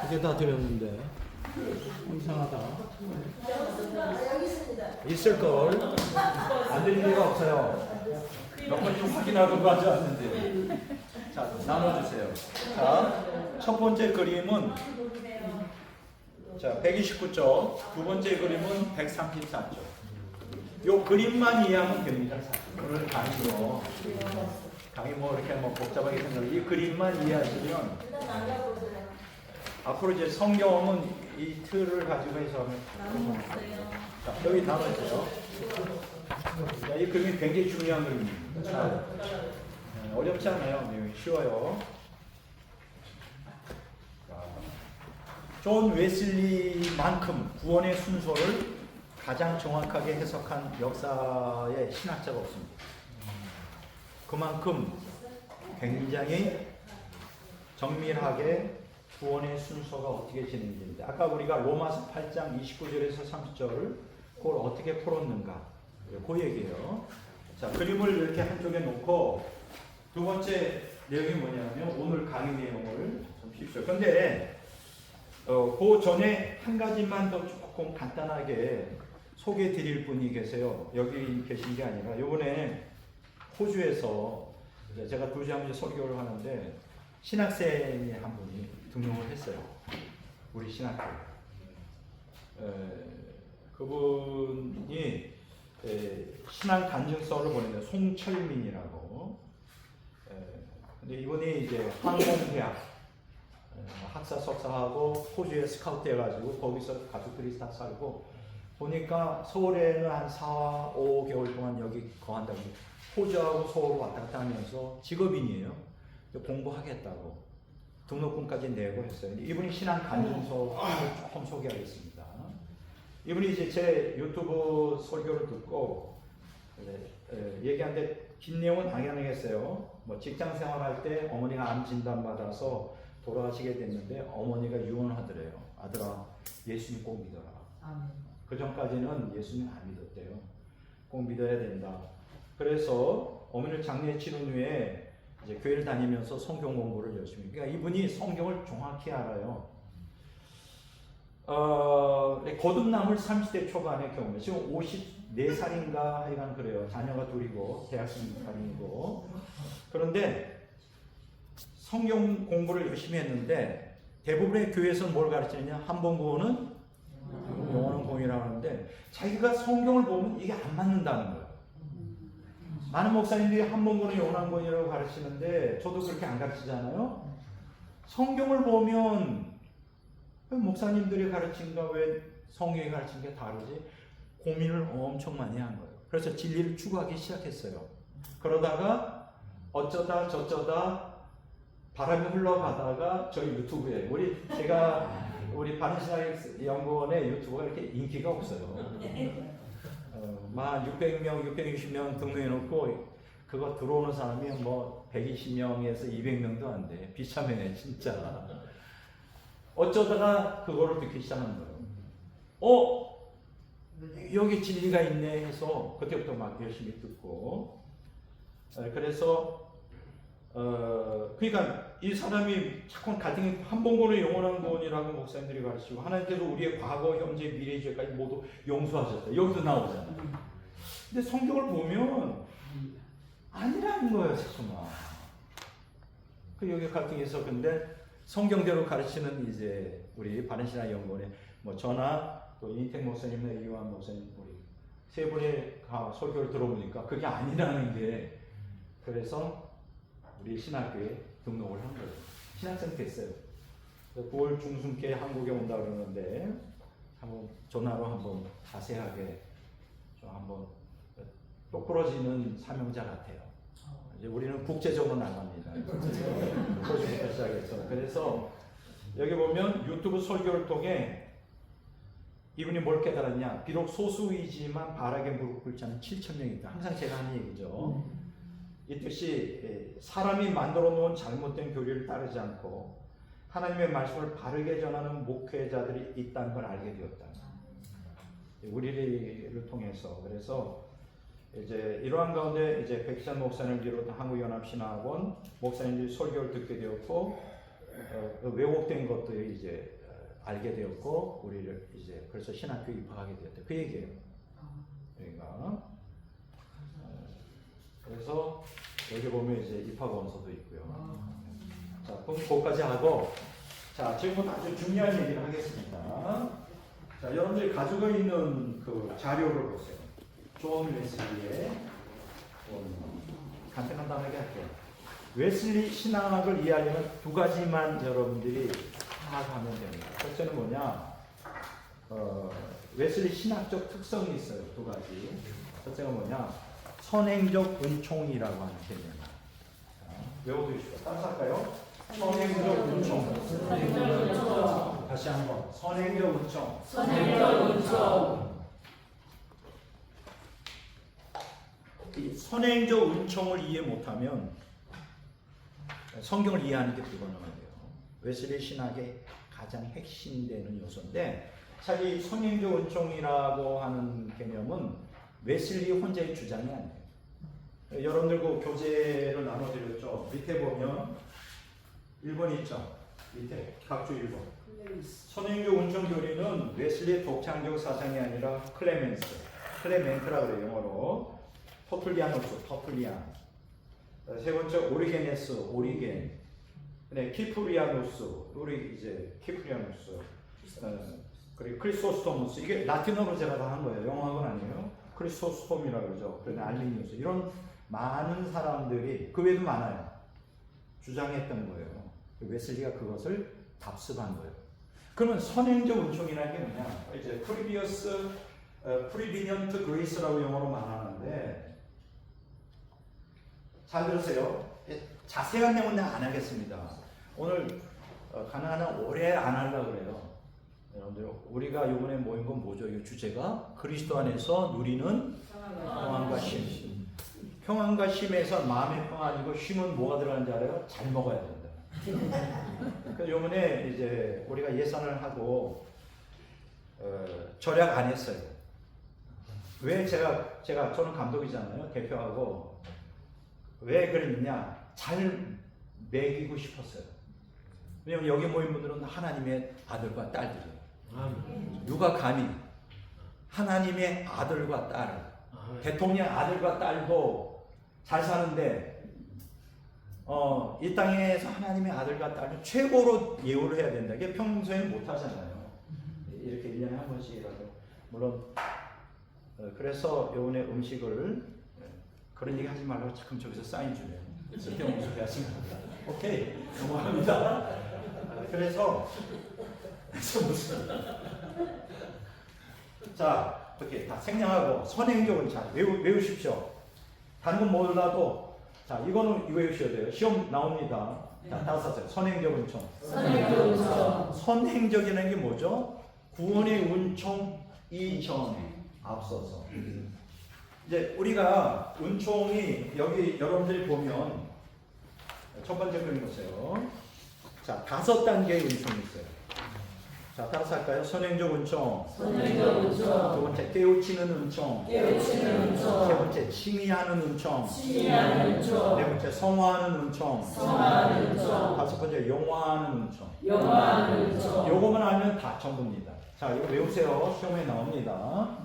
A: 그게 다 드렸는데. 이상하다. 있을걸. 안 드린 리가 없어요. 몇 번 좀 확인하고 하지 않는데. 자, 나눠주세요. 자, 첫 번째 그림은 자, 129쪽. 두 번째 그림은 134쪽. 요 그림만 이해하면 됩니다. 오늘 강의로. 강의 뭐 이렇게 뭐 복잡하게 생각해. 이 그림만 이해하시면 앞으로 이제 성경은 이 틀을 가지고 해서 자, 여기 나눠주세요. 자, 이 그림이 굉장히 중요한 그림입니다. 자, 어렵지 않아요. 쉬워요. 존 웨슬리만큼 구원의 순서를 가장 정확하게 해석한 역사의 신학자가 없습니다. 그만큼 굉장히 정밀하게 구원의 순서가 어떻게 진행되는지. 아까 우리가 로마서 8장 29절에서 30절을 그걸 어떻게 풀었는가. 그 얘기예요. 자, 그림을 이렇게 한쪽에 놓고 두 번째 내용이 뭐냐면 오늘 강의 내용을 좀 쉽죠. 그런데 그 전에 한 가지만 더 조금 간단하게 소개해 드릴 분이 계세요. 여기 계신 게 아니라 이번에 호주에서 제가 2주에 한 번씩 설교를 하는데 신학생이 한 분이 등록을 했어요. 우리 신학교. 그분이 신앙 간증서를 보냈는데 송철민이라고. 근데 이분이 이제 항공대학 학사 석사하고 호주에 스카우트 해가지고 거기서 가족들이 다 살고 보니까 서울에는 한 4, 5개월 동안 여기 거한다고 호주하고 서울 왔다 갔다 하면서 직업인이에요. 공부하겠다고 등록금까지 내고 했어요. 이분이 신앙 간증서를 조금 소개하겠습니다. 이분이 이제 제 유튜브 설교를 듣고 얘기하는데 긴 내용은 안 하겠어요. 뭐 직장 생활할 때 어머니가 암 진단 받아서 돌아가시게 됐는데 어머니가 유언하더래요. 아들아, 예수님 꼭 믿어라. 그 전까지는 예수님 안 믿었대요. 꼭 믿어야 된다. 그래서 어머니를 장례 치른 후에 이제 교회를 다니면서 성경 공부를 열심히. 그러니까 이분이 성경을 정확히 알아요. 거듭남을 30대 초반에 경험해. 지금 54살인가 하여간 그래요. 자녀가 둘이고 대학생 다니고. 그런데 성경 공부를 열심히 했는데 대부분의 교회에서는 뭘 가르치느냐? 한 번 구원은 영원한 공이라고 하는데 자기가 성경을 보면 이게 안 맞는다는 거예요. 많은 목사님들이 한 번 구원은 영원한 공이라고 가르치는데 저도 그렇게 안 가르치잖아요. 성경을 보면 왜 목사님들이 가르친가 왜 성경이 가르친 게 다르지? 고민을 엄청 많이 한 거예요. 그래서 진리를 추구하기 시작했어요. 그러다가 어쩌다 저쩌다 바람이 흘러가다가 저희 유튜브에 우리 바른신학연구원의 유튜브가 이렇게 인기가 없어요. 600명, 660명 등록해놓고 그거 들어오는 사람이 뭐 120명에서 200명도 안 돼. 비참해 진짜. 어쩌다가 그거를 듣기 시작한 거예요. 여기 진리가 있네 해서 그때부터 막 열심히 듣고. 그래서 그러니까 이 사람이 자꾸 갈등이 한 번 구원은 영원한 구원이라고 목사님들이 가르치고 하나님께서 우리의 과거, 현재, 미래, 죄까지 모두 용서하셨다. 여기도 나오잖아요. 근데 성경을 보면 아니라는 거예요, 자꾸만. 그 여기 갈등에서 근데 성경대로 가르치는 이제 우리 바른신학 연구원의 뭐 저나 또 이인택 목사님이나 이완 목사님 우리 세 분의 설교를 들어보니까 그게 아니라는 게 그래서 우리 신학교에 등록을 한 거예요. 신학생 됐어요. 9월 중순께 한국에 온다 그러는데 한번 전화로 한번 자세하게 좀 한번 똑부러지는 사명자 같아요. 이제 우리는 국제적으로 나갑니다. 국제부터 시작해서 그래서 여기 보면 유튜브 설교를 통해 이분이 뭘 깨달았냐? 비록 소수이지만 바라게 무릎 꿇지 않은 7,000명이 있다. 항상 제가 하는 얘기죠. 이 뜻이 사람이 만들어 놓은 잘못된 교리를 따르지 않고 하나님의 말씀을 바르게 전하는 목회자들이 있다는 걸 알게 되었다. 우리를 통해서 그래서 이제 이러한 가운데 이제 백찬 목사님을 비롯한 한국연합신학원 목사님들이 설교를 듣게 되었고 왜곡된 것들이 이제 알게 되었고 우리를 이제 그래서 신학교에 입학하게 되었다. 그 얘기예요. 그러니까 그래서 여기 보면 이제 입학 원서도 있고요. 자, 그럼 거기까지 하고 자 지금부터 아주 중요한 얘기를 하겠습니다. 자, 여러분들이 가지고 있는 그 자료를 보세요. 존 웨슬리의 간단하게 할게요. 웨슬리 신학을 이해하려면 두 가지만 여러분들이 파악하면 됩니다. 첫째는 뭐냐? 웨슬리 신학적 특성이 있어요. 두 가지. 첫째가 뭐냐? 선행적 은총이라고 하는 개념이에요. 외워두십시오. 따라서 할까요? 선행적 은총. 다시 한번. 선행적 은총.
C: 선행적 은총.
A: 이 선행적 은총을 이해 못하면 성경을 이해하는 게 불가능하대요. 웨슬리 신학의 가장 핵심되는 요소인데 사실 선행적 은총이라고 하는 개념은 웨슬리 혼자의 주장이 아니에요. 여러분들 그 교재를 나눠드렸죠. 밑에 보면 1번 있죠. 밑에 각주 1번. 선행적 은총 교리는 웨슬리의 독창적 사상이 아니라 클레멘트라 그래요. 영어로. 터툴리안. 세 번째 오리겐. 네, 키프리아누스. 그리고 크리소스토무스. 이게 라틴어로 제가 다 한 거예요. 영어학은 아니에요. 크리소스톰이라고 그러죠. 그다음에 알리니우스. 이런 많은 사람들이 그 외에도 많아요. 주장했던 거예요. 웨슬리가 그것을 답습한 거예요. 그러면 선행적 은총이라는 게 뭐냐? 이제 프리비니언트 그레이스라고 영어로 말하는데 잘 들으세요. 자세한 내용은 내가 안 하겠습니다. 오늘 가능한 한 오래 안 하려고 그래요. 여러분들 우리가 이번에 모인 건 뭐죠? 이 주제가 그리스도 안에서 누리는 평안과 쉼. 평안과 쉼에서 마음의 평안이고 쉼은 뭐가 들어가는지 알아요? 잘 먹어야 된다. 그래서 이번에 이제 우리가 예산을 하고 절약 안 했어요. 왜 저는 감독이잖아요. 대표하고 왜 그랬느냐? 잘 먹이고 싶었어요. 왜냐면 여기 모인 분들은 하나님의 아들과 딸들이에요. 누가 감히 하나님의 아들과 딸, 대통령의 아들과 딸도 잘 사는데 이 땅에서 하나님의 아들과 딸을 최고로 예우를 해야 된다. 이게 평소에 못 하잖아요. 이렇게 1년에 한 번씩이라도. 물론 그래서 요번에 음식을 그런 얘기 하지 말라고 자꾸 저기서 사인 주네요. 쓸데없는 소리 하시면 오케이 넘어갑니다. 그래서 무슨 자 이렇게 다 생략하고 선행적으로 잘 외우십시오. 다른 건 몰라도 자 이거는 외우셔야 돼요. 시험 나옵니다. 자 다섯 살 선행적 은총. 선행적이라는 게 뭐죠? 구원의 은총 이전에 앞서서 이제 우리가 은총이 여기 여러분들이 보면 첫 번째 그림 보세요. 자 5단계의 은총이 있어요. 자 따라서 할까요? 선행적 은총. 두 번째 깨우치는 은총. 세 번째 칭의하는 은총. 네 번째 성화하는 은총. 다섯 번째 용화하는 은총. 요거만 알면 다 전부입니다. 자 이거 외우세요. 시험에 나옵니다.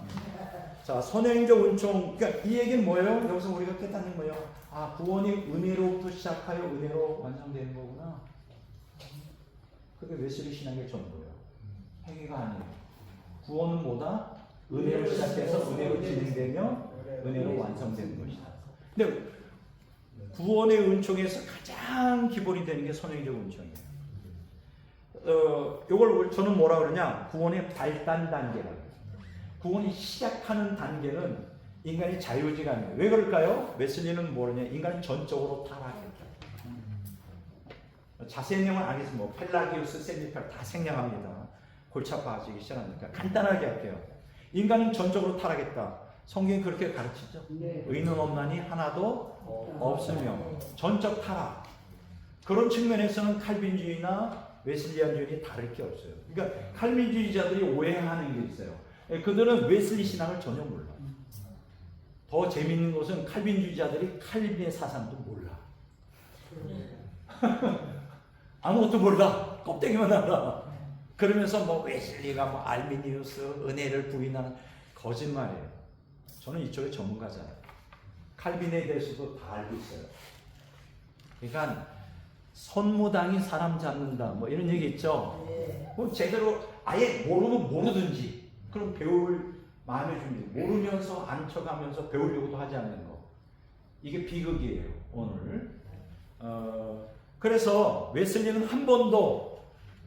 A: 자, 선행적 은총. 그러니까 이 얘기는 뭐예요? 여기서 우리가 깨닫는 거예요. 아, 구원이 은혜로부터 시작하여 은혜로 완성되는 거구나. 그게 웨슬리 신앙의 전부예요. 행위가 아니에요. 구원은 뭐다? 은혜로 시작해서 은혜로 진행되며 은혜로 완성되는 것이다. 근데 구원의 은총에서 가장 기본이 되는 게 선행적 은총이에요. 요걸 저는 뭐라 그러냐? 구원의 발단 단계라고. 구원이 시작하는 단계는 인간이 자유지가 아니에요. 왜 그럴까요? 웨슬리는 뭐냐? 인간은 전적으로 타락했다. 자세한 내용은 안 해서 뭐 펠라기우스, 셀리팔 다 생략합니다. 골치 아파지기 시작하니까 간단하게 할게요. 인간은 전적으로 타락했다. 성경이 그렇게 가르치죠.
C: 네.
A: 의는 없나니 하나도 없으며 전적 타락. 그런 측면에서는 칼빈주의나 웨슬리안주의는 다를 게 없어요. 그러니까 칼빈주의자들이 오해하는 게 있어요. 그들은 웨슬리 신앙을 전혀 몰라. 더 재밌는 것은 칼빈주의자들이 칼빈의 사상도 몰라. 아무것도 몰라. 껍데기만 알아. 그러면서 뭐 웨슬리가 뭐 알미니우스 은혜를 부인하는 거짓말이에요. 저는 이쪽에 전문가잖아요. 칼빈에 대해서도 다 알고 있어요. 그러니까 선무당이 사람 잡는다 뭐 이런 얘기 있죠. 뭐 제대로 아예 모르면 모르든지 그럼 배울 마음의 준비. 모르면서 안 쳐가면서 배우려고도 하지 않는 거. 이게 비극이에요 오늘. 그래서 웨슬리는 한 번도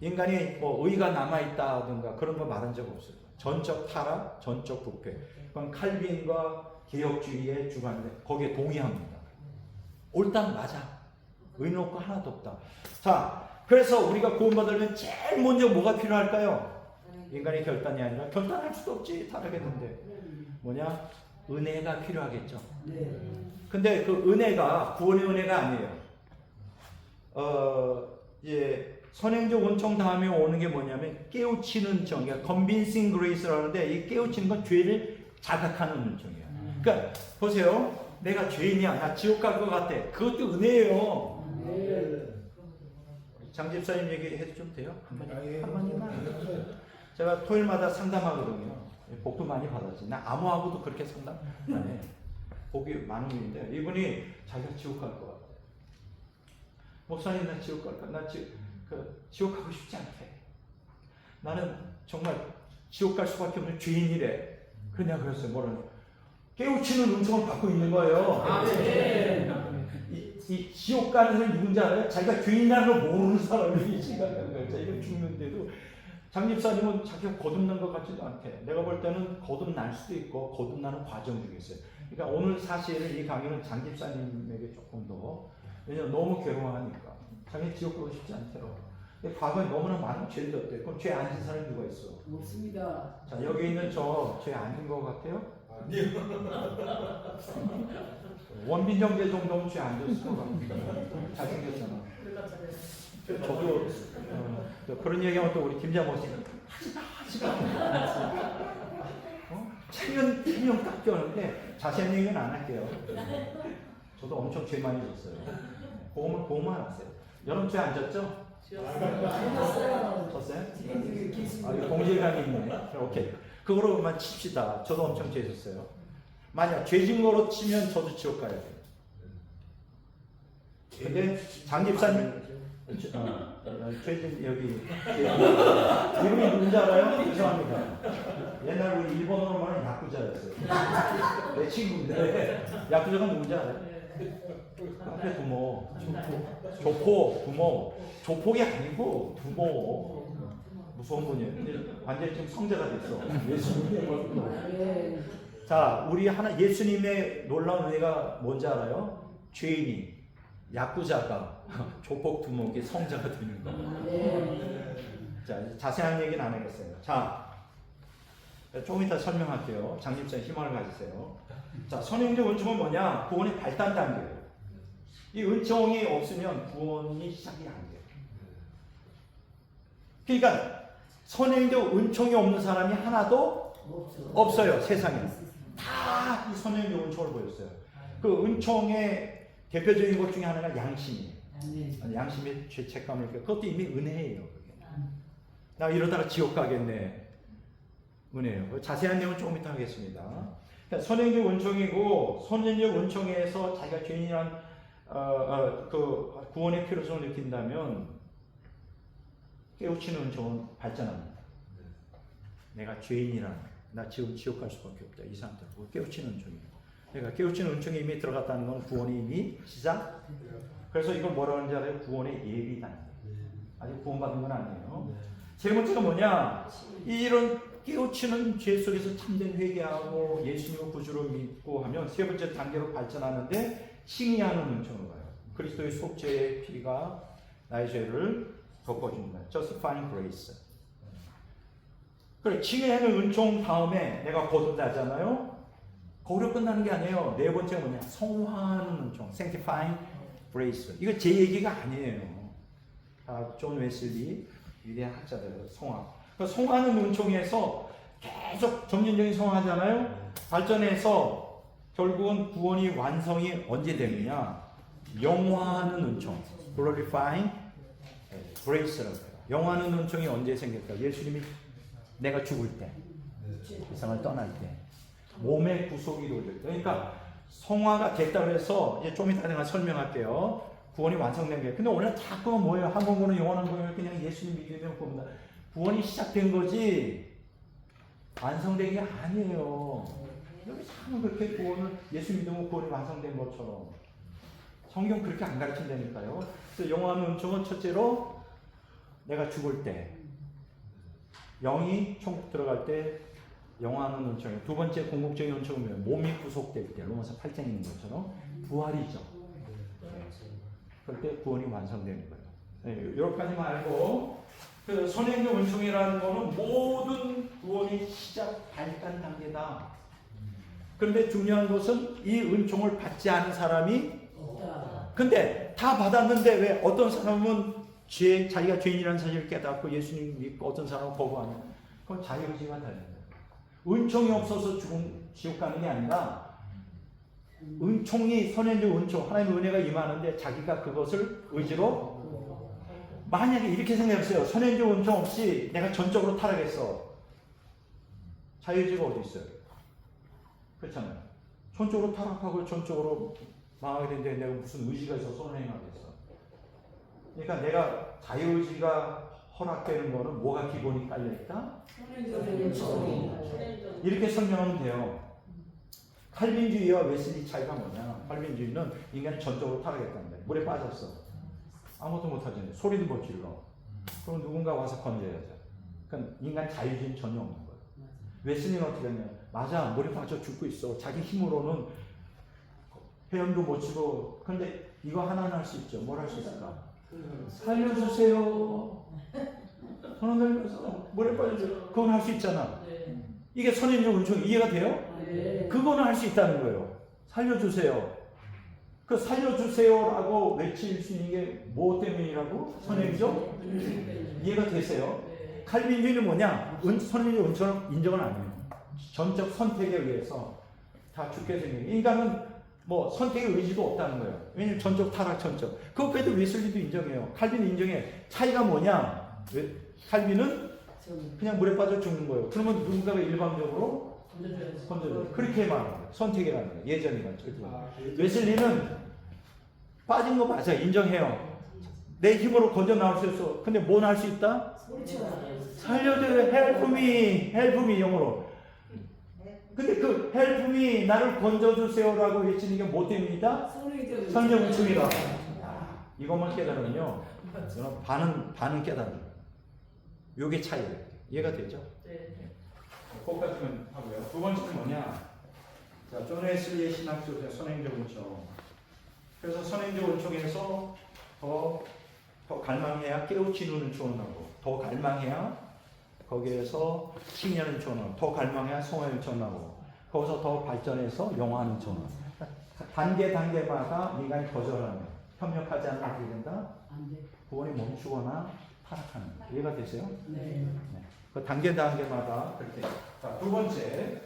A: 인간이 뭐 의가 남아있다든가 그런 거 말한 적 없어요. 전적 타락, 전적 부패. 그건 칼빈과 개혁주의의 주관인데 거기에 동의합니다. 옳다 맞아. 의는 없고 하나도 없다. 자, 그래서 우리가 구원받으려면 제일 먼저 뭐가 필요할까요? 인간의 결단이 아니라 결단할 수도 없지. 타락했는데 뭐냐? 은혜가 필요하겠죠. 근데 그 은혜가 구원의 은혜가 아니에요. 선행적 은총 다음에 오는 게 뭐냐면 깨우치는 은총, 그러니까 convincing grace라는데 이 깨우치는 건 죄를 자각하는 은총이에요. 그러니까 보세요, 내가 죄인이야, 나 지옥 갈 것 같아. 그것도 은혜예요. 장 집사님 얘기해도 좀 돼요? 한마디만. 제가 토요일마다 상담하거든요. 복도 많이 받았지. 나 아무하고도 그렇게 상담 안 해. 복이 많은 분인데 이분이 자기가 지옥 갈 것 같아. 목사님 나 지옥 갈까? 나 지옥 가고 싶지 않대. 나는 정말 지옥 갈 수밖에 없는 죄인이래. 그냥 그랬어요. 뭐라는 깨우치는 은총을 받고 있는 거예요. 이 지옥 가는 사람이 누군지 알아요? 자기가 죄인이라는 걸 모르는 사람이 생각하는 거예요. 자기가 죽는데도 장집사님은 자기가 거듭난 것 같지도 않대. 내가 볼 때는 거듭날 수도 있고 거듭나는 과정 중에 있어요. 그러니까 오늘 사실 이 강의는 장집사님에게 조금 더, 왜냐면 너무 괴로워하니까 자기 지옥 가고 싶지 않대요. 과거에 너무나 많은 죄를 졌대. 그럼 죄 안 진 사람이 누가 있어?
C: 없습니다.
A: 자, 여기 있는 저 죄 안 진 것 같아요?
B: 아니요.
A: 원빈정제 정도면 죄 안 졌을 것 같아요. 잘생겼잖아. 저도 그런 얘기하면 또 우리 김자 목사님 하지마. 체면 깎여는데 자세한 얘기는 안 할게요. 저도 엄청 죄 많이 졌어요. 보험만 하세요. 여러분 죄 안 졌죠? 졌어요? 동질감이 있네. 오케이. 그거로만 칩시다. 저도 엄청 죄 졌어요. 만약 죄진 거로 치면 저도 지옥 가야 돼요. 근데 장집사님 죄진 여기 이름이 누군지 알아요? 죄송합니다. 옛날 우리 일본어로 말하는 야쿠자였어요. 내 친구인데 야쿠자가 누군지 알아요? 앞에 부모, 조폭, 부모, 조폭이 아니고 부모. 무서운 분이에요. 근데 완전히 지금 성자가 됐어. 예수님의 자, 우리 하나 예수님의 놀라운 은혜가 뭔지 알아요? 죄인이 야쿠자가 조폭 두목이 성자가 되는 거예요. 자, 자세한 얘기는 안 하겠어요. 자, 조금 이따 설명할게요. 장집사님 희망을 가지세요. 자, 선행적 은총은 뭐냐? 구원의 발단 단계예요. 이 은총이 없으면 구원이 시작이 안 돼요. 그러니까 선행적 은총이 없는 사람이 하나도 없어요. 세상에. 다 이 선행적 은총을 보였어요. 그 은총의 대표적인 것 중에 하나가 양심이에요. 양심의 죄책감을 느껴. 그것도 이미 은혜예요. 나 이러다가 지옥 가겠네. 은혜예요. 자세한 내용은 조금 이따 하겠습니다. 그러니까 선행적 은총이고 선행적 은총에서 자기가 죄인이란 그 구원의 필요성을 느낀다면 깨우치는 은총은 발전합니다. 내가 죄인이란 나 지금 지옥 갈 수밖에 없다 이 상태로 깨우치는 은총이에요. 그러니까 깨우치는 은총이 이미 들어갔다는 건 구원이 이미 시작. 그래서 이걸 뭐라고 하는지 알아요? 구원의 예비 단계. 아직 구원받은 건 아니에요. 세 번째가 뭐냐? 이런 깨우치는 죄 속에서 참된 회개하고 예수님의 구주를 믿고 하면 세 번째 단계로 발전하는데 칭의하는 은총을 가요. 그리스도의 속죄의 피가 나의 죄를 덮어줍니다. Justifying grace. 그래, 칭의하는 은총 다음에 내가 거듭나잖아요. 거기로 끝나는 게 아니에요. 네 번째가 뭐냐? 성화하는 은총, Sanctifying grace. 이거 제 얘기가 아니에요. 존 웨슬리 위대한 학자들 성화. 그 성화하는 은총에서 계속 점진적인 성화하잖아요. 발전해서 결국은 구원이 완성이 언제 되느냐? 영화하는 은총, glorifying grace라고 해요. 영화하는 은총이 언제 생길까? 예수님이 내가 죽을 때, 세상을 떠날 때, 몸의 구속이 이루어질 때. 그러니까 성화가 됐다고 해서 이제 좀 이따 내가 설명할게요. 구원이 완성된 게. 근데 오늘 자꾸 뭐예요? 한 번 구원은 영원한 구원을 그냥 예수님 믿으면 구원다. 구원이 시작된 거지 완성된 게 아니에요. 여기 참 그렇게 구원을 예수 믿으면 구원이 완성된 것처럼 성경 그렇게 안 가르친다니까요. 그래서 영원한 은총은 첫째로 내가 죽을 때, 영이 천국 들어갈 때 영원한 은총이에요. 두 번째 궁극적인 은총은 몸이 구속될 때, 로마서 8장에 있는 것처럼 부활이죠. 그럴 때 구원이 완성되는 거예요. 네, 여기까지만 알고 그 선행적 은총이라는 거는 모든 구원의 시작 발단 단계다. 그런데 중요한 것은 이 은총을 받지 않은 사람이 근데 다 받았는데 왜 어떤 사람은 자기가 죄인이라는 사실을 깨닫고 예수님 믿고 어떤 사람은 거부하냐. 그건 자기 의지만 달린 거예요. 은총이 없어서 지옥 가는 게 아니라 은총이 선행적 은총 하나님의 은혜가 임하는데 자기가 그것을 의지로 만약에 이렇게 생각했어요. 선행적 은총 없이 내가 전적으로 타락했어. 자유의지가 어디 있어요? 그렇잖아요. 전적으로 타락하고 전적으로 망하게 되는데 내가 무슨 의지가 있어서 선행하겠어. 그러니까 내가 자유의지가 허락되는 거는 뭐가 기본이 깔려있다? 이렇게 설명하면 돼요. 칼빈주의와 웨슬리 차이가 뭐냐? 칼빈주의는 인간이 전적으로 타락했다는 거예요. 물에 빠졌어. 아무것도 못하지. 소리도 못 질러. 그럼 누군가 와서 건져야죠. 그러니까 인간 자유주의는 전혀 없는 거예요. 웨슬리는 어떻게 하냐? 맞아, 물에 빠져 죽고 있어. 자기 힘으로는 헤엄도 못 치고. 근데 이거 하나는 할 수 있죠. 뭘 할 수 있을까? 살려주세요. 손을 들면서 물에 빠져줘. 그건 할 수 있잖아. 이게 선행적 은총 이해가 돼요? 그거는 할 수 있다는 거예요. 살려주세요. 그 살려주세요라고 외칠 수 있는 게 뭐 때문이라고? 선행적? 이해가 되세요? 칼빈주의는 뭐냐? 선행적 은총은 인정은 안 해요. 전적 선택에 의해서 다 죽게 생긴 인간은 뭐 선택의 의지도 없다는 거예요. 왜냐면 전적 타락 전적. 그거 그래도 웨슬리도 인정해요. 칼빈은 인정해. 차이가 뭐냐? 칼빈은 그냥 물에 빠져 죽는 거예요. 그러면 누군가가 일방적으로 건져줘요. 그렇게 말하는 거예요. 선택이라는 거예요. 예전이란 절대. 웨슬리는 빠진 거 맞아. 인정해요. 내 힘으로 건져 나올 수 있어. 근데 뭘 할 수 있다? 살려줘요. help me. help me 영어로. 근데 그 help me 나를 건져주세요라고 외치는 게 뭐 때문이다? 선행적 은총이다. 이것만 깨달으면요. 반은 깨달아요. 요게 차이예요. 이해가 되죠? 네. 그것까지만 하고요. 두 번째는 뭐냐? 자, 존 웨슬리의 신학적 선행적 은총. 그래서 선행적 은총에서 더 갈망해야 깨우치는 은총을 하고, 더 갈망해야 거기에서 칭의하는 은총을 하고, 더 갈망해야 성화의 은총을 하고, 거기서 더 발전해서 영화하는 은총을 하고. 단계마다 인간이 거절하는, 협력하지 않으면 어떻게 된다? 구원이 멈추거나 타락하는. 이해가 되세요? 네. 그 단계마다 그렇게. 자, 두 번째.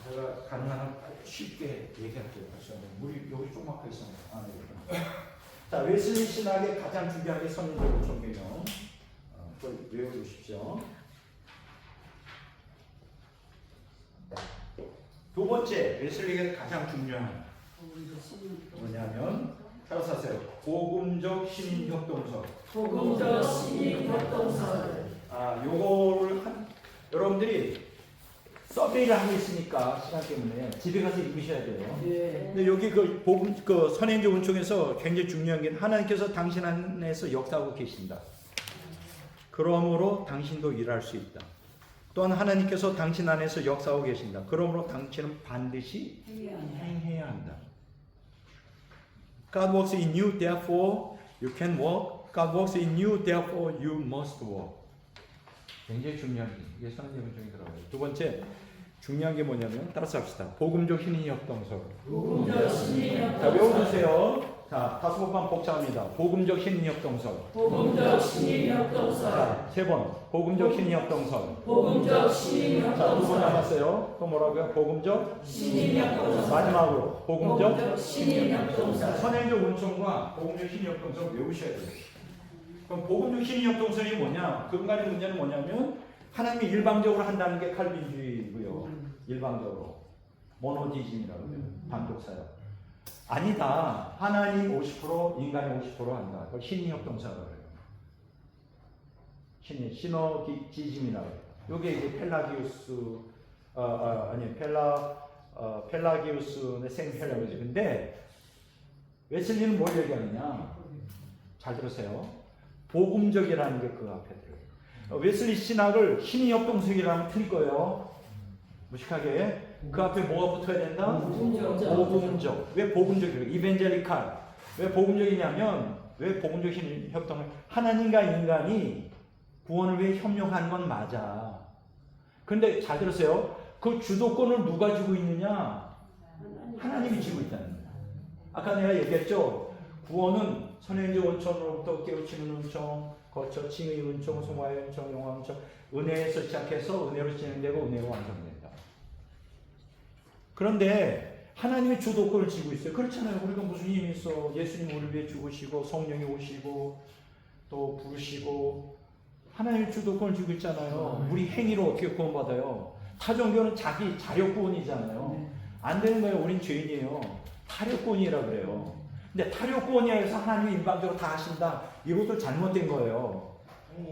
A: 제가 가능한 쉽게 얘기할게요. 물이 여기 조그맣게 있습니다. 자, 웨슬리 신학의 가장 중요한 게 선행적 은총이에요. 그걸 외워두십시오. 두 두 번째 웨슬리에게 가장 중요한 뭐냐면 따라서 하세요. 복음적 신인 협동설.
C: 복음적 신인 협동설.
A: 요거를 여러분들이 서베이를 하고 있으니까 시간 때문에 집에 가서 읽으셔야 돼요.
C: 네.
A: 근데 여기 그 복음 그 선행적 은총에서 굉장히 중요한 게 하나님께서 당신 안에서 역사하고 계신다. 그러므로 당신도 일할 수 있다. 또한 하나님께서 당신 안에서 역사하고 계신다. 그러므로 당신은 반드시 행해야 한다. God works in you, therefore you can walk. God works in you, therefore you must walk. 굉장히 중요한 게 이게 선행적 은총이 들어가요. 두 번째 중요한 게 뭐냐면 따라서 합시다. 복음적 신인 협동설.
C: 복음적 신인
A: 자,
C: 협동설.
A: 외워두세요. 자, 5번 복잡합니다. 복음적 신인 협동설.
C: 복음적 신인 협동설.
A: 자, 3번. 복음적 신인 협동설.
C: 복음적 신인
A: 자, 2번
C: 협동설.
A: 남았어요. 또 뭐라고요? 복음적
C: 신인 협동설.
A: 마지막으로 복음적
C: 신인 협동설.
A: 선행적 은총과 복음적 신인 협동설 외우셔야 돼요. 그럼 복음적 신인 협동설이 뭐냐? 그 근간의 문제는 뭐냐면 하나님이 일방적으로 한다는 게 칼빈주의고요. 일방적으로 모노디즘이라고 해요. 반독사역. 아니다. 하나님 50%, 인간이 50% 한다. 그걸 신인 협동사라고 해요. 시너지즘이라고 해요. 이게 이제 펠라기우스의 생펠라기우스. 근데 웨슬리는 뭘 얘기하느냐? 잘 들으세요. 복음적이라는 게 그 앞에 들어요. 웨슬리 신학을 신인 협동설이라면 틀릴 거예요. 무식하게. 그 앞에 뭐가 붙어야 된다? 복음적. 왜 복음적이에요? 이벤젤리칼. 왜 복음적이냐면 왜 복음적 신인 협동을 하나님과 인간이 구원을 위해 협력하는 건 맞아. 그런데 잘 들으세요. 그 주도권을 누가 쥐고 있느냐? 하나님이 쥐고 있다는 거예요. 아까 내가 얘기했죠. 구원은 선행적 은총으로부터 깨우치는 은총, 거쳐 칭의 은총, 소마의 은총, 용화 은총, 은혜에서 시작해서 은혜로 진행되고 은혜로 완성된다. 그런데 하나님의 주도권을 쥐고 있어요. 그렇잖아요. 우리가 무슨 힘이 있어? 예수님 우리 위해 죽으시고 성령이 오시고 또 부르시고 하나님의 주도권을 쥐고 있잖아요. 우리 행위로 어떻게 구원받아요? 타종교는 자기 자력구원이잖아요. 안 되는 거예요. 우린 죄인이에요. 타력구원이라 그래요. 근데 타력구원이라 해서 하나님이 일방적으로 다 하신다. 이것도 잘못된 거예요.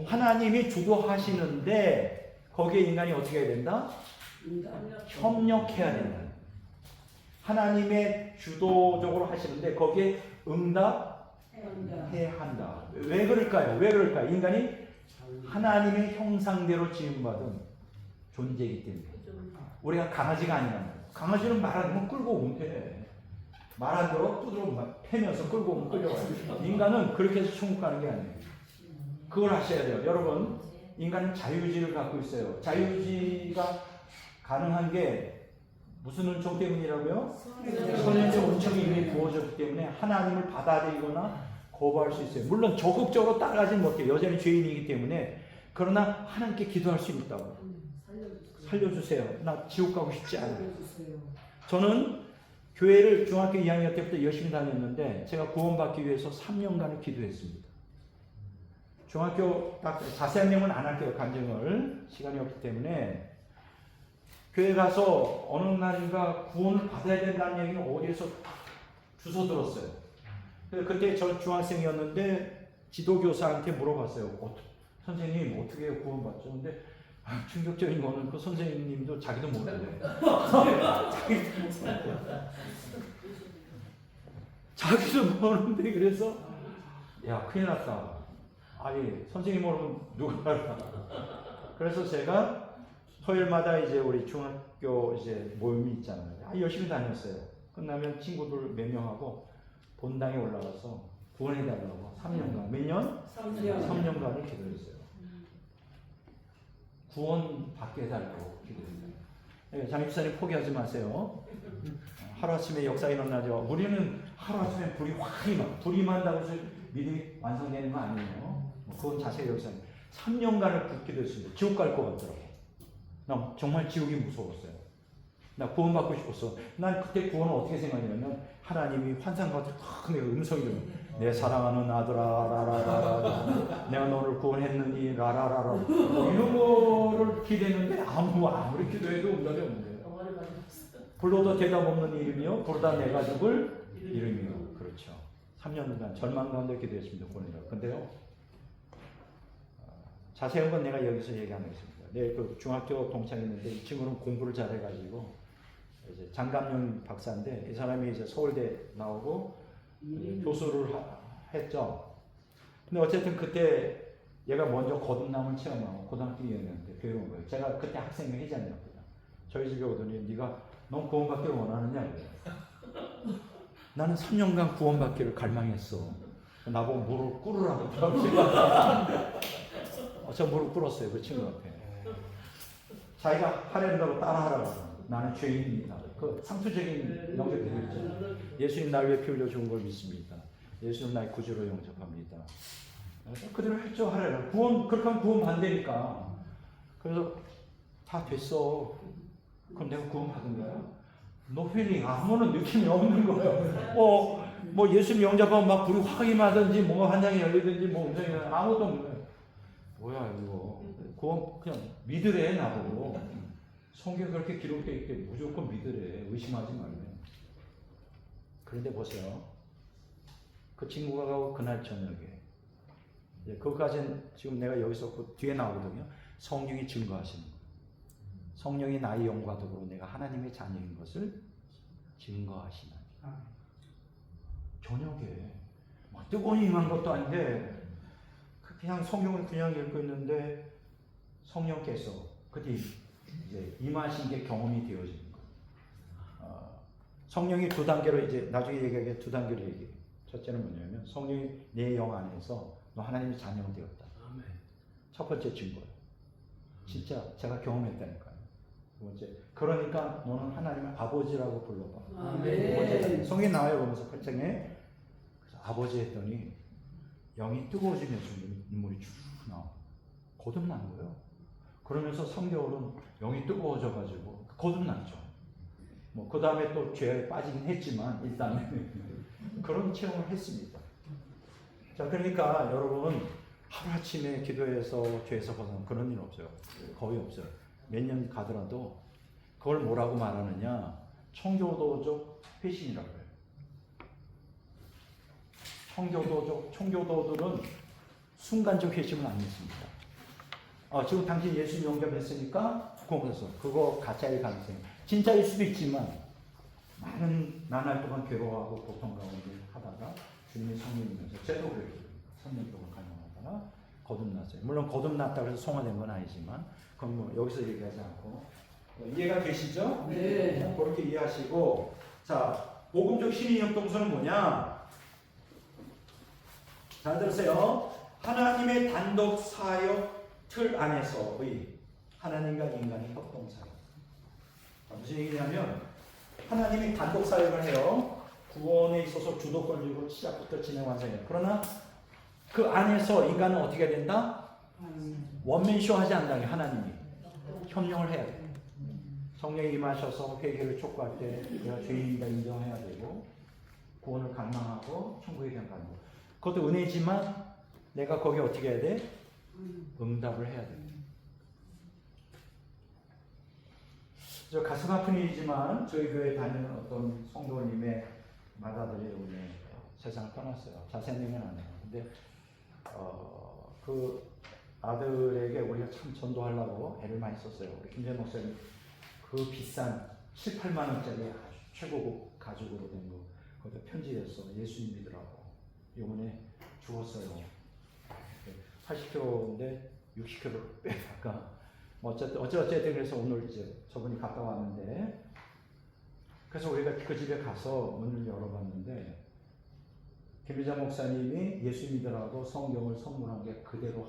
A: 하나님이 주도하시는데 거기에 인간이 어떻게 해야 된다? 협력해야 된다. 하나님의 주도적으로 하시는데 거기에 응답해야 한다. 왜 그럴까요? 왜 그럴까요? 인간이 하나님의 형상대로 지음받은 존재이기 때문에. 우리가 강아지가 아니란 말이에요. 강아지는 말 안 하면 끌고 오면 돼. 말 안 들어 두드러 패면서 끌고 오면 끌려가요. 인간은 그렇게 해서 천국 가는 게 아니에요. 그걸 하셔야 돼요. 여러분, 인간은 자유의지를 갖고 있어요. 자유의지가 가능한 게 무슨 은총 때문이라고요? 선행적 은총이 이미 부어졌기 때문에 하나님을 받아들이거나 거부할 수 있어요. 물론 적극적으로 따라가진 못해요. 여전히 죄인이기 때문에. 그러나 하나님께 기도할 수 있다고. 살려주세요. 나 지옥 가고 싶지 않아요. 저는 교회를 중학교 2학년 때부터 열심히 다녔는데 제가 구원받기 위해서 3년간을 기도했습니다. 중학교 딱 자세한 내용은 안 할게요. 간증을. 시간이 없기 때문에. 교회 가서 어느 날인가 구원을 받아야 된다는 얘기는 어디에서 주워 들었어요. 그때 저 중학생이었는데 지도교사한테 물어봤어요. 선생님 어떻게 구원받죠? 근데 충격적인 거는 그 선생님도 자기도 모르네. 자기도 모르는데 그래서 야 큰일 났다. 아니 선생님 모르면 누가 알아? 그래서 제가 토요일마다 이제 우리 중학교 이제 모임이 있잖아요. 열심히 다녔어요. 끝나면 친구들 몇 명하고 본당에 올라가서 구원해달라고 3년간 몇 년? 3년간을 기도했어요. 구원 받게 해달라고 기도했어요. 네, 장집사님 포기하지 마세요. 하루아침에 역사 일어나죠. 우리는 하루아침에 불이 확 불이 만다고 해서 믿음이 완성되는 거 아니에요. 그건 자세히 역사. 3년간을 붓기도 했습니다. 지옥 갈 것 같더라고. 나 정말 지옥이 무서웠어요. 나 구원받고 싶었어. 난 그때 구원을 어떻게 생각했냐면 하나님이 환상 같은 큰 음성이 들려. 내 사랑하는 아들아 라라라라 내가 너를 구원했느니 라라라라 이런 거를 기대했는데 아무리 기도해도 응답이 없는 거예요. 불러도 대답 없는 이름이요 부르다 내가 죽을 이름이요. 그렇죠. 3년간 절망 가운데 기도했습니다. 보내라. 근데요 자세한 건 내가 여기서 얘기 안 하겠습니다. 내 그 중학교 동창이었는데 이 친구는 공부를 잘해가지고 이제 장감용 박사인데 이 사람이 이제 서울대 나오고 이제 교수를 했죠. 근데 어쨌든 그때 얘가 먼저 거듭남을 체험하고 고등학교 2학년인데 교회 온 거예요. 제가 그때 학생 회장이었거든요. 저희 집에 오더니 네가 넌 구원받기를 원하느냐 그래요. 나는 3년간 구원받기를 갈망했어. 나보고 무릎 꿇으라고 저 무릎 꿇었어요. 그 친구 앞에. 자기가 하려는다고 따라하라고. 나는 죄인입니다. 그 상투적인 영접들이 있죠. 예수님 날 위해 피 흘려 죽은 걸 믿습니다. 예수님 나의 구주로 영접합니다. 그대로 했죠. 하려고. 구원, 그렇게 하면 구원 반대니까. 그래서 다 됐어. 그럼 내가 구원 받은 거야? No feeling. 아무런 느낌이 없는 거예요. 뭐 예수님 영접하면 막 불이 확 임하든지 뭔가 환장이 열리든지 뭐 음성이 아무것도 없는 거예요. 뭐야 이거. 구원 그냥 믿으래 나보고. 성경에 그렇게 기록되어 있대. 무조건 믿으래. 의심하지 말래. 그런데 보세요. 그 친구가 가고 그날 저녁에 그것까지는 지금 내가 여기서 그 뒤에 나오거든요. 성령이 증거하시는 거예요. 성령이 나의 영과 더불어 내가 하나님의 자녀인 것을 증거하시는 저녁에 막 뜨거운 임한 것도 아닌데 그냥 성경을 그냥 읽고 있는데 성령께서 그때 이제 임하신 게 경험이 되어지는 거예요. 성령이 두 단계로 이제 나중에 얘기하게 두 단계로 얘기해요. 첫째는 뭐냐면 성령이 내 영 안에서 너 하나님의 자녀가 되었다.
B: 아멘.
A: 첫 번째 증거예요. 진짜 제가 경험했다니까요. 두 번째, 그러니까 너는 하나님의 아버지라고 불러봐.
C: 아멘.
A: 성경에 나와요. 보면서 8장에 아버지 했더니 영이 뜨거워지면서 눈물이 쭉 나와. 거듭난 거예요. 그러면서 3개월은 영이 뜨거워져가지고 거듭났죠. 뭐 그 다음에 또 죄에 빠지긴 했지만 일단 그런 체험을 했습니다. 자, 그러니까 여러분 하루아침에 기도해서 죄에서 벗어나는 그런 일 없어요. 거의 없어요. 몇 년 가더라도 그걸 뭐라고 말하느냐? 청교도적 회심이라고 해요. 청교도들은 순간적 회심은 안 믿습니다. 지금 당신 예수 영접했으니까 구원받았어. 그거 가짜일 가능성이 진짜일 수도 있지만 많은 나날 동안 괴로워하고 고통 가운데 하다가 주님의 성령이면서 제도 그랬거든요. 3년 동안 간영하다가 거듭났어요. 물론 거듭났다고 해서 성화된 건 아니지만 그건 뭐 여기서 얘기하지 않고 이해가 되시죠?
C: 네.
A: 그렇게 이해하시고 자 복음적 신의 협동서는 뭐냐? 잘 들으세요. 하나님의 단독 사역 틀 안에서의 하나님과 인간의 협동사역. 무슨 얘기냐면 하나님이 단독 사역을 해요. 구원에 있어서 주도권을 쥐고 시작부터 진행 완성해요. 그러나 그 안에서 인간은 어떻게 된다? 원맨쇼 하지 않는다. 하나님이 협력을 해야 돼. 성령이 임하셔서 회개를 촉구할 때 내가 죄인이다 인정해야 되고 구원을 갈망하고 천국에 대한 갈망. 그것도 은혜지만 내가 거기에 어떻게 해야 돼? 응답을 해야 돼. 저 가슴 아픈 일이지만 저희 교회 다니는 어떤 성도님의 맏아들이 오늘 세상을 떠났어요. 자세한 얘기는 안 해요. 근데 그 아들에게 우리가 참 전도하려고 애를 많이 썼어요. 우리 김재 목사님 그 비싼 7, 8만 원짜리 아주 최고급 가죽으로 된 거 거기다 편지했어. 예수님 믿으라고. 이번에 죽었어요. 80kg인데 60kg를 빼다가 어쨌든 그래서 오늘 이제 저분이 갔다 왔는데 그래서 우리가 그 집에 가서 문을 열어봤는데 김희자 목사님이 예수 믿으라고 성경을 선물한 게 그대로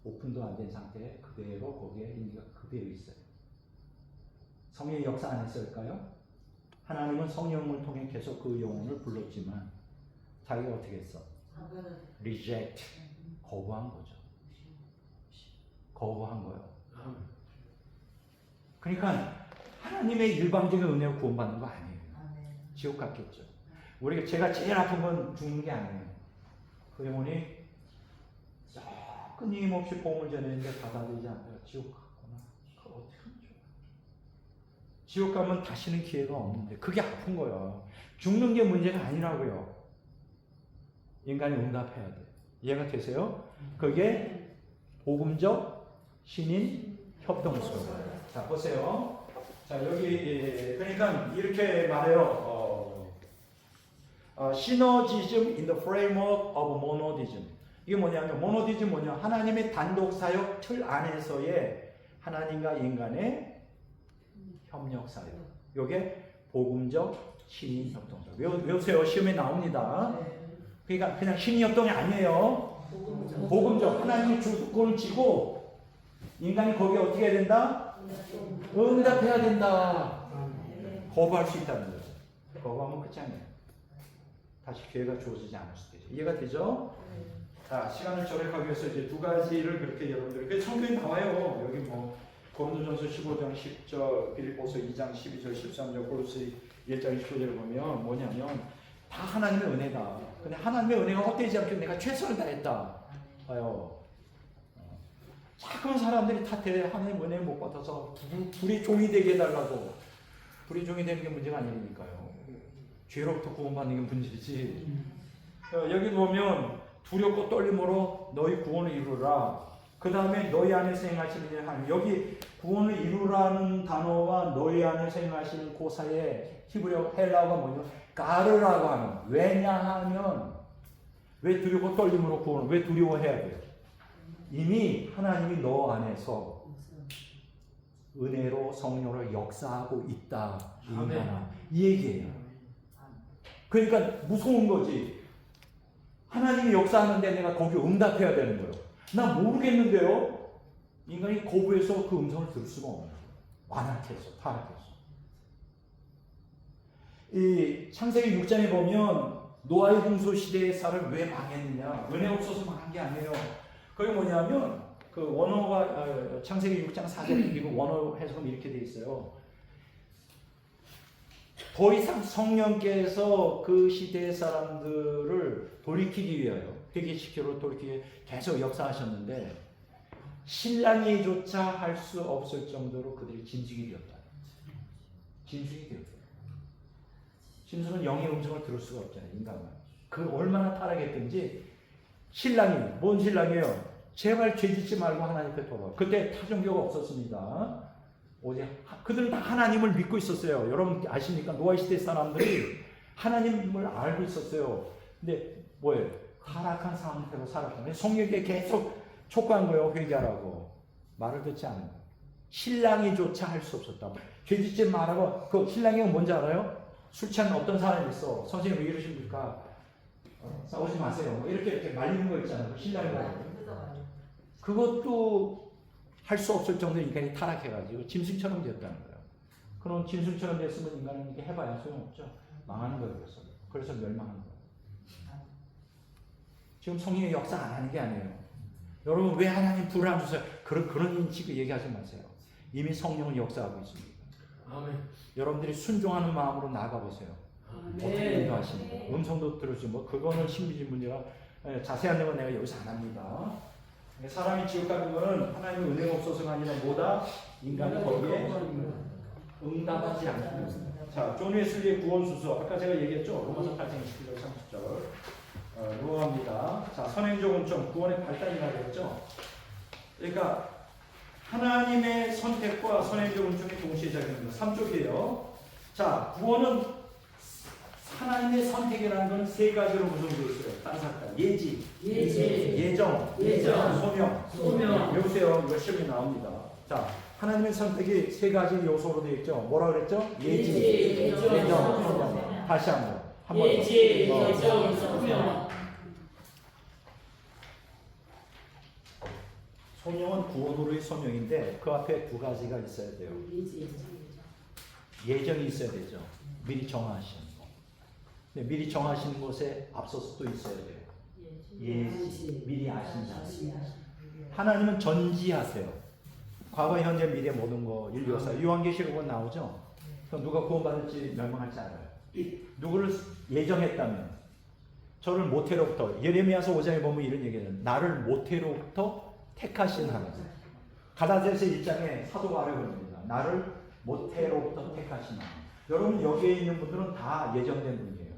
A: 오픈도 안 된 상태에 그대로 거기에 인기가 그대로 있어요. 성령의 역사 안 했을까요? 하나님은 성령을 통해 계속 그 영혼을 불렀지만 자기가 어떻게 했어? reject, 거부한 거죠. 거부한 거예요. 그러니까 하나님의 일방적인 은혜로 구원받는 거 아니에요. 지옥 갔겠죠. 제가 제일 아픈 건 죽는 게 아니에요. 그 영혼이 끊임없이 복음을 전했는데 받아들이지 않다가 지옥 갔구나. 그걸 어떻게 하면 좋아? 지옥 가면 다시는 기회가 없는데 그게 아픈 거야. 죽는 게 문제가 아니라고요. 인간이 응답해야 돼. 이해가 되세요? 그게 복음적 신인 협동소. 자, 보세요. 자, 여기 그러니까 이렇게 말해요. 시너지즘 in the framework of monotheism. 이게 뭐냐면 모노디즘 뭐냐? 하나님의 단독 사역 틀 안에서의 하나님과 인간의 협력 사역. 이게 복음적 신인 협동사. 외우세요. 시험에 나옵니다. 그러니까 그냥 신인 협동이 아니에요. 복음적 하나님이 주권을 쥐고 인간이 거기에 어떻게 해야 된다? 응답해야 된다. 거부할 수 있다는 거죠. 거부하면 끝장이에요. 다시 기회가 주어지지 않을 수도 있죠. 이해가 되죠? 자, 시간을 절약하기 위해서 이제 두 가지를 그렇게 여러분들, 그 성경에 나와요. 여기 뭐 고린도전서 15장 10절, 빌립보서 2장 12절, 13절, 골로새 1장 20절을 보면 뭐냐면 다 하나님의 은혜다. 근데 하나님의 은혜가 헛되지 않게 내가 최선을 다했다. 봐요. 자꾸만 사람들이 탓해. 하나님 은혜 못 받아서 불이 종이 되게 해달라고. 불이 종이 되는 게 문제가 아니니까요. 죄로부터 구원받는 게 문제지. 여기 보면 두렵고 떨림으로 너희 구원을 이루라. 그 다음에 너희 안에서 행하시는 일 하나님. 여기 구원을 이루라는 단어와 너희 안에서 행하시는 그 사이에 히브리어 헬라어가 뭐냐? 가르라고 하는. 왜냐하면 왜 두렵고 떨림으로 구원을 왜 두려워해야 돼요? 이미 하나님이 너 안에서 은혜로 성령으로 역사하고 있다. 이 얘기예요. 그러니까 무서운 거지. 하나님이 역사하는데 내가 거기 응답해야 되는 거예요. 나 모르겠는데요. 인간이 거부해서 그 음성을 들을 수가 없는 거예요. 완악해서, 타락해서. 이 창세기 6장에 보면 노아의 홍수 시대의 쌀을 왜 망했느냐? 은혜 없어서 망한 게 아니에요. 그게 뭐냐면 그 원어가 창세기 6장 4절 그리고 원어 해석은 이렇게 돼 있어요. 더 이상 성령께서 그 시대의 사람들을 돌이키기 위하여 회개시키러 돌이키기 위해 계속 역사하셨는데 신랑이조차 할 수 없을 정도로 그들이 진숙이 되었다. 진숙이 되었다. 진숙은 영의 음성을 들을 수가 없잖아요. 인간은. 그 얼마나 타락했든지 신랑이 뭔 신랑이에요? 제발 죄짓지 말고 하나님께 돌아와. 그때 타종교가 없었습니다. 오직 그들은 다 하나님을 믿고 있었어요. 여러분 아십니까? 노아 시대 사람들이 하나님을 알고 있었어요. 근데 뭐예요? 타락한 상태로 살았잖아요. 성령께 계속 촉구한 거예요. 회개하라고. 말을 듣지 않은 거예요. 신랑이조차 할 수 없었다. 죄짓지 말라고. 그 신랑이 뭔지 알아요? 술 취한 어떤 사람이 있어. 선생님 왜 이러십니까? 싸우지 마세요. 이렇게 말리는 거 있잖아요. 그 신랑이 말이에요. 그것도 할 수 없을 정도로 인간이 타락해가지고 짐승처럼 되었다는 거예요. 그럼 짐승처럼 됐으면 인간은 이렇게 해봐야 소용없죠. 망하는 거예요. 그래서 멸망하는 거예요. 지금 성령의 역사 안 하는 게 아니에요. 여러분 왜 하나님 불을 안 주세요? 그런 인식을 얘기하지 마세요. 이미 성령은 역사하고 있습니다.
B: 아멘.
A: 여러분들이 순종하는 마음으로 나가보세요. 어떻게 인도하시는가. 음성도 들으시고 뭐 그거는 신비주의 문제라 자세한 내용은 내가 여기서 안 합니다. 사람이 지옥 가는 거는 하나님의 은혜가 없어서가 아니라 뭐다? 인간이 거기에 응답하지 않는. 자, 존 웨슬리의 구원수수. 아까 제가 얘기했죠? 로마서 8장 21절 30절. 로마입니다. 자, 선행적 원점, 구원의 발단이라고 했죠? 그러니까 하나님의 선택과 선행적 원점이 동시에 작용합니다. 3쪽이에요. 자, 구원은 하나님의 선택이라는 건 세 가지로 구성되어 있어요. 따삭다. 예지, 예정, 소명. 여보세요. 이거 시험에 나옵니다. 자, 하나님의 선택이 세 가지 요소로 되어 있죠. 뭐라 그랬죠? 예지, 예정, 소명. 다시 한번. 한 번 더.
C: 예정, 소명.
A: 소명은 구원으로의 소명인데 그 앞에 두 가지가 있어야 돼요. 예정이 있어야 되죠. 미리 정하신 거. 근데 미리 정하시는 곳에 앞서서 또 있어야 돼요. 예지, 미리 아신다. 하나님은 전지하세요. 과거, 현재, 미래 모든 거 인류 역사. 요한계시록은 나오죠. 그럼 누가 구원받을지 멸망할지 알아요. 누구를 예정했다면 저를 모태로부터 예레미야서 5장에 보면 이런 얘기해요. 나를 모태로부터 택하신 하나님. 가라데아서 1장에 사도가 말해봅니다. 나를 모태로부터 택하신 하나님. 여러분 여기에 있는 분들은 다 예정된 분이에요.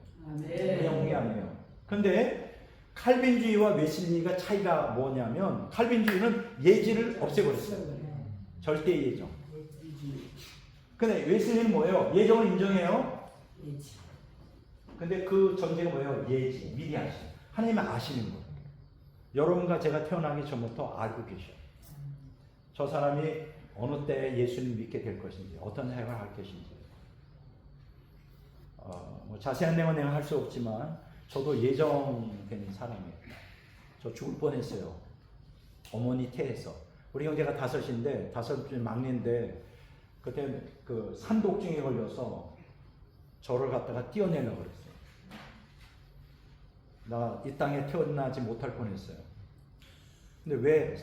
A: 그냥 온 게 아니에요. 근데 칼빈주의와 웨슬리가 차이가 뭐냐면 칼빈주의는 예지를 없애버렸어요. 절대 예정. 근데 웨슬리는 뭐예요? 예정을 인정해요. 근데 그 전제가 뭐예요? 예지, 미리 하시. 하나님은 아시는 거예요. 여러분과 제가 태어나기 전부터 알고 계셔요. 저 사람이 어느 때 예수님 믿게 될 것인지, 어떤 생활을 할 것인지. 뭐 자세한 내용은 내가 할 수 없지만 저도 예정된 사람이에요. 저 죽을 뻔했어요. 어머니 태에서. 우리 형제가 다섯인데 다섯 중 막내인데 그때 그 산독증에 걸려서 저를 갖다가 띄어내려고 그랬어요. 나 이 땅에 태어나지 못할 뻔했어요. 근데 왜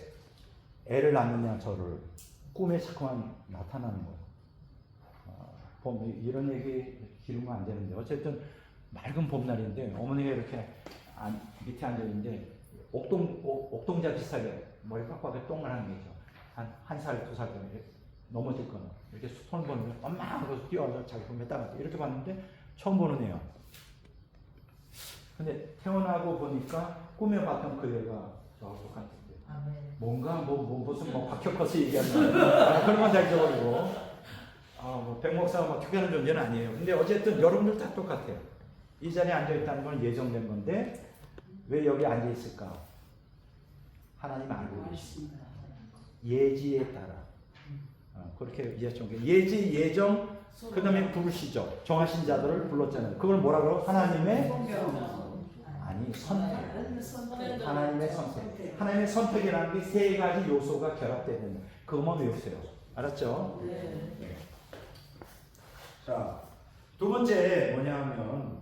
A: 애를 낳느냐 저를 꿈에 자꾸만 나타나는 거예요. 이런 얘기 기르면 안 되는데 어쨌든 맑은 봄날인데 어머니가 이렇게 밑에 앉아있는데 옥동자 비슷하게 머리 빡빡하게 동그란 게 있죠. 한 살, 두 살 때는 이렇게 넘어질 거는 이렇게 손 보면 엄마 하고서 뛰어와서 자기 손에 따라 이렇게 봤는데 처음 보는 애요. 근데 태어나고 보니까 꿈에 봤던 그 애가 저하고 똑같은데 뭔가 무슨 박혁커스 얘기하는 그런 건 잘 잊어버리고 뭐 백목사가 막 특별한 존재는 아니에요. 근데 어쨌든 여러분들 다 똑같아요. 이 자리에 앉아있다는 건 예정된 건데 왜 여기 앉아있을까? 하나님 알고 계십니다. 예지에 따라 그렇게 이해하시면 돼요. 예지, 예정, 그 다음에 부르시죠. 정하신 자들을 불렀잖아요. 그걸 뭐라고? 하나님의 아니 선택. 하나님의 선택. 하나님의 선택이라는 게 세 가지 요소가 결합되어 있는 그것만 외우세요. 알았죠? 네. 자, 두 번째 뭐냐 하면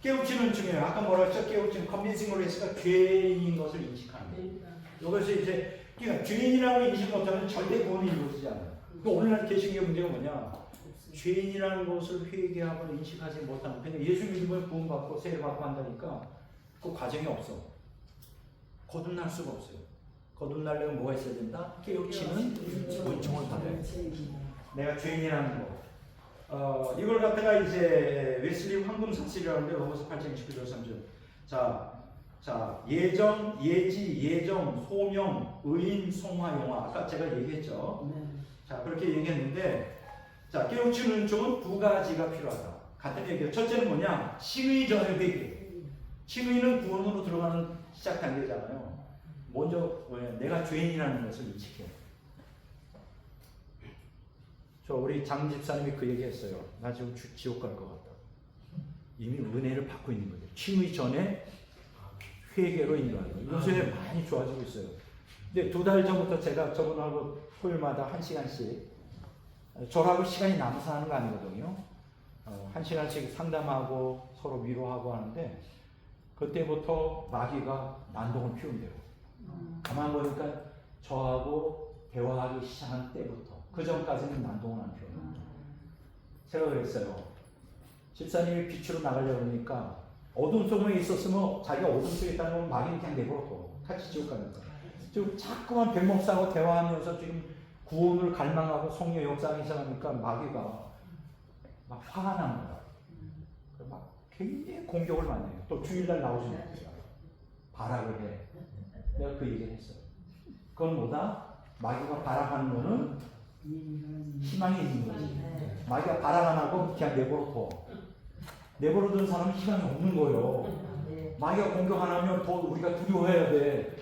A: 깨우치는 중요해요. 아까 뭐라 했죠? 깨우치는 컨빈싱으로 했으니까 죄인인 것을 인식하는 거예요. 이것이 이제 그러니까 죄인이라고 인식 못하면 절대 구원이 이루어지지 않아요. 오늘날 개신교 문제가 뭐냐? 죄인이라는 것을 회개하고 인식하지 못하는. 근데 예수 믿음을 구원받고 세례받고 한다니까 그 과정이 없어. 거듭날 수가 없어요. 거듭나려면 뭐가 있어야 된다? 깨우치는 은총을 받아야 돼. 내가 죄인이라는 거. 이걸 갖다가 이제 웨슬리 황금 사슬이라는데 로마서 8장 29절 3절. 자, 예정, 예지, 예정, 소명, 의인, 송화, 용화. 아까 제가 얘기했죠. 자, 그렇게 얘기했는데, 자, 깨우치는 은총은 두 가지가 필요하다. 같은 얘기예요. 첫째는 뭐냐? 칭의 전의 회개. 칭의는 구원으로 들어가는 시작 단계잖아요. 먼저 내가 죄인이라는 것을 인식해. 저 우리 장 집사님이 그 얘기했어요. 나 지금 지옥 갈 것 같다. 이미 은혜를 받고 있는 거죠. 칭의 전에 회개로 인도하는 거예요. 요새 많이 좋아지고 있어요. 근데 2달 전부터 제가 저분하고 토요일마다 1시간씩 저하고 시간이 남아서 하는 거 아니거든요. 1시간씩 상담하고 서로 위로하고 하는데 그때부터 마귀가 난동을 피운대요. 가만 보니까 저하고 대화하기 시작한 때부터 그 전까지는 난동을 안 피워요. 제가 그랬어요. 집사님이 빛으로 나가려고 그러니까 어둠 속에 있었으면 자기가 어둠 속에 있다는 건 마귀는 그냥 내버려둬. 같이 지옥 가면서. 지금 자꾸만 백목사하고 대화하면서 지금 구원을 갈망하고 성령 역사하기 시작하니까 마귀가 막 화가 나는 거야. 막 굉장히 공격을 많이 해요. 또 주일날 나오지 못해요. 발악을 해. 내가 그 얘기를 했어요. 그건 뭐다? 마귀가 발악하는 거는 희망이 있는 거지. 마귀가 발악 안 하고 그냥 내버려둬. 내버려둔 사람은 희망이 없는 거예요. 마귀가 공격 안 하면 더 우리가 두려워해야 돼.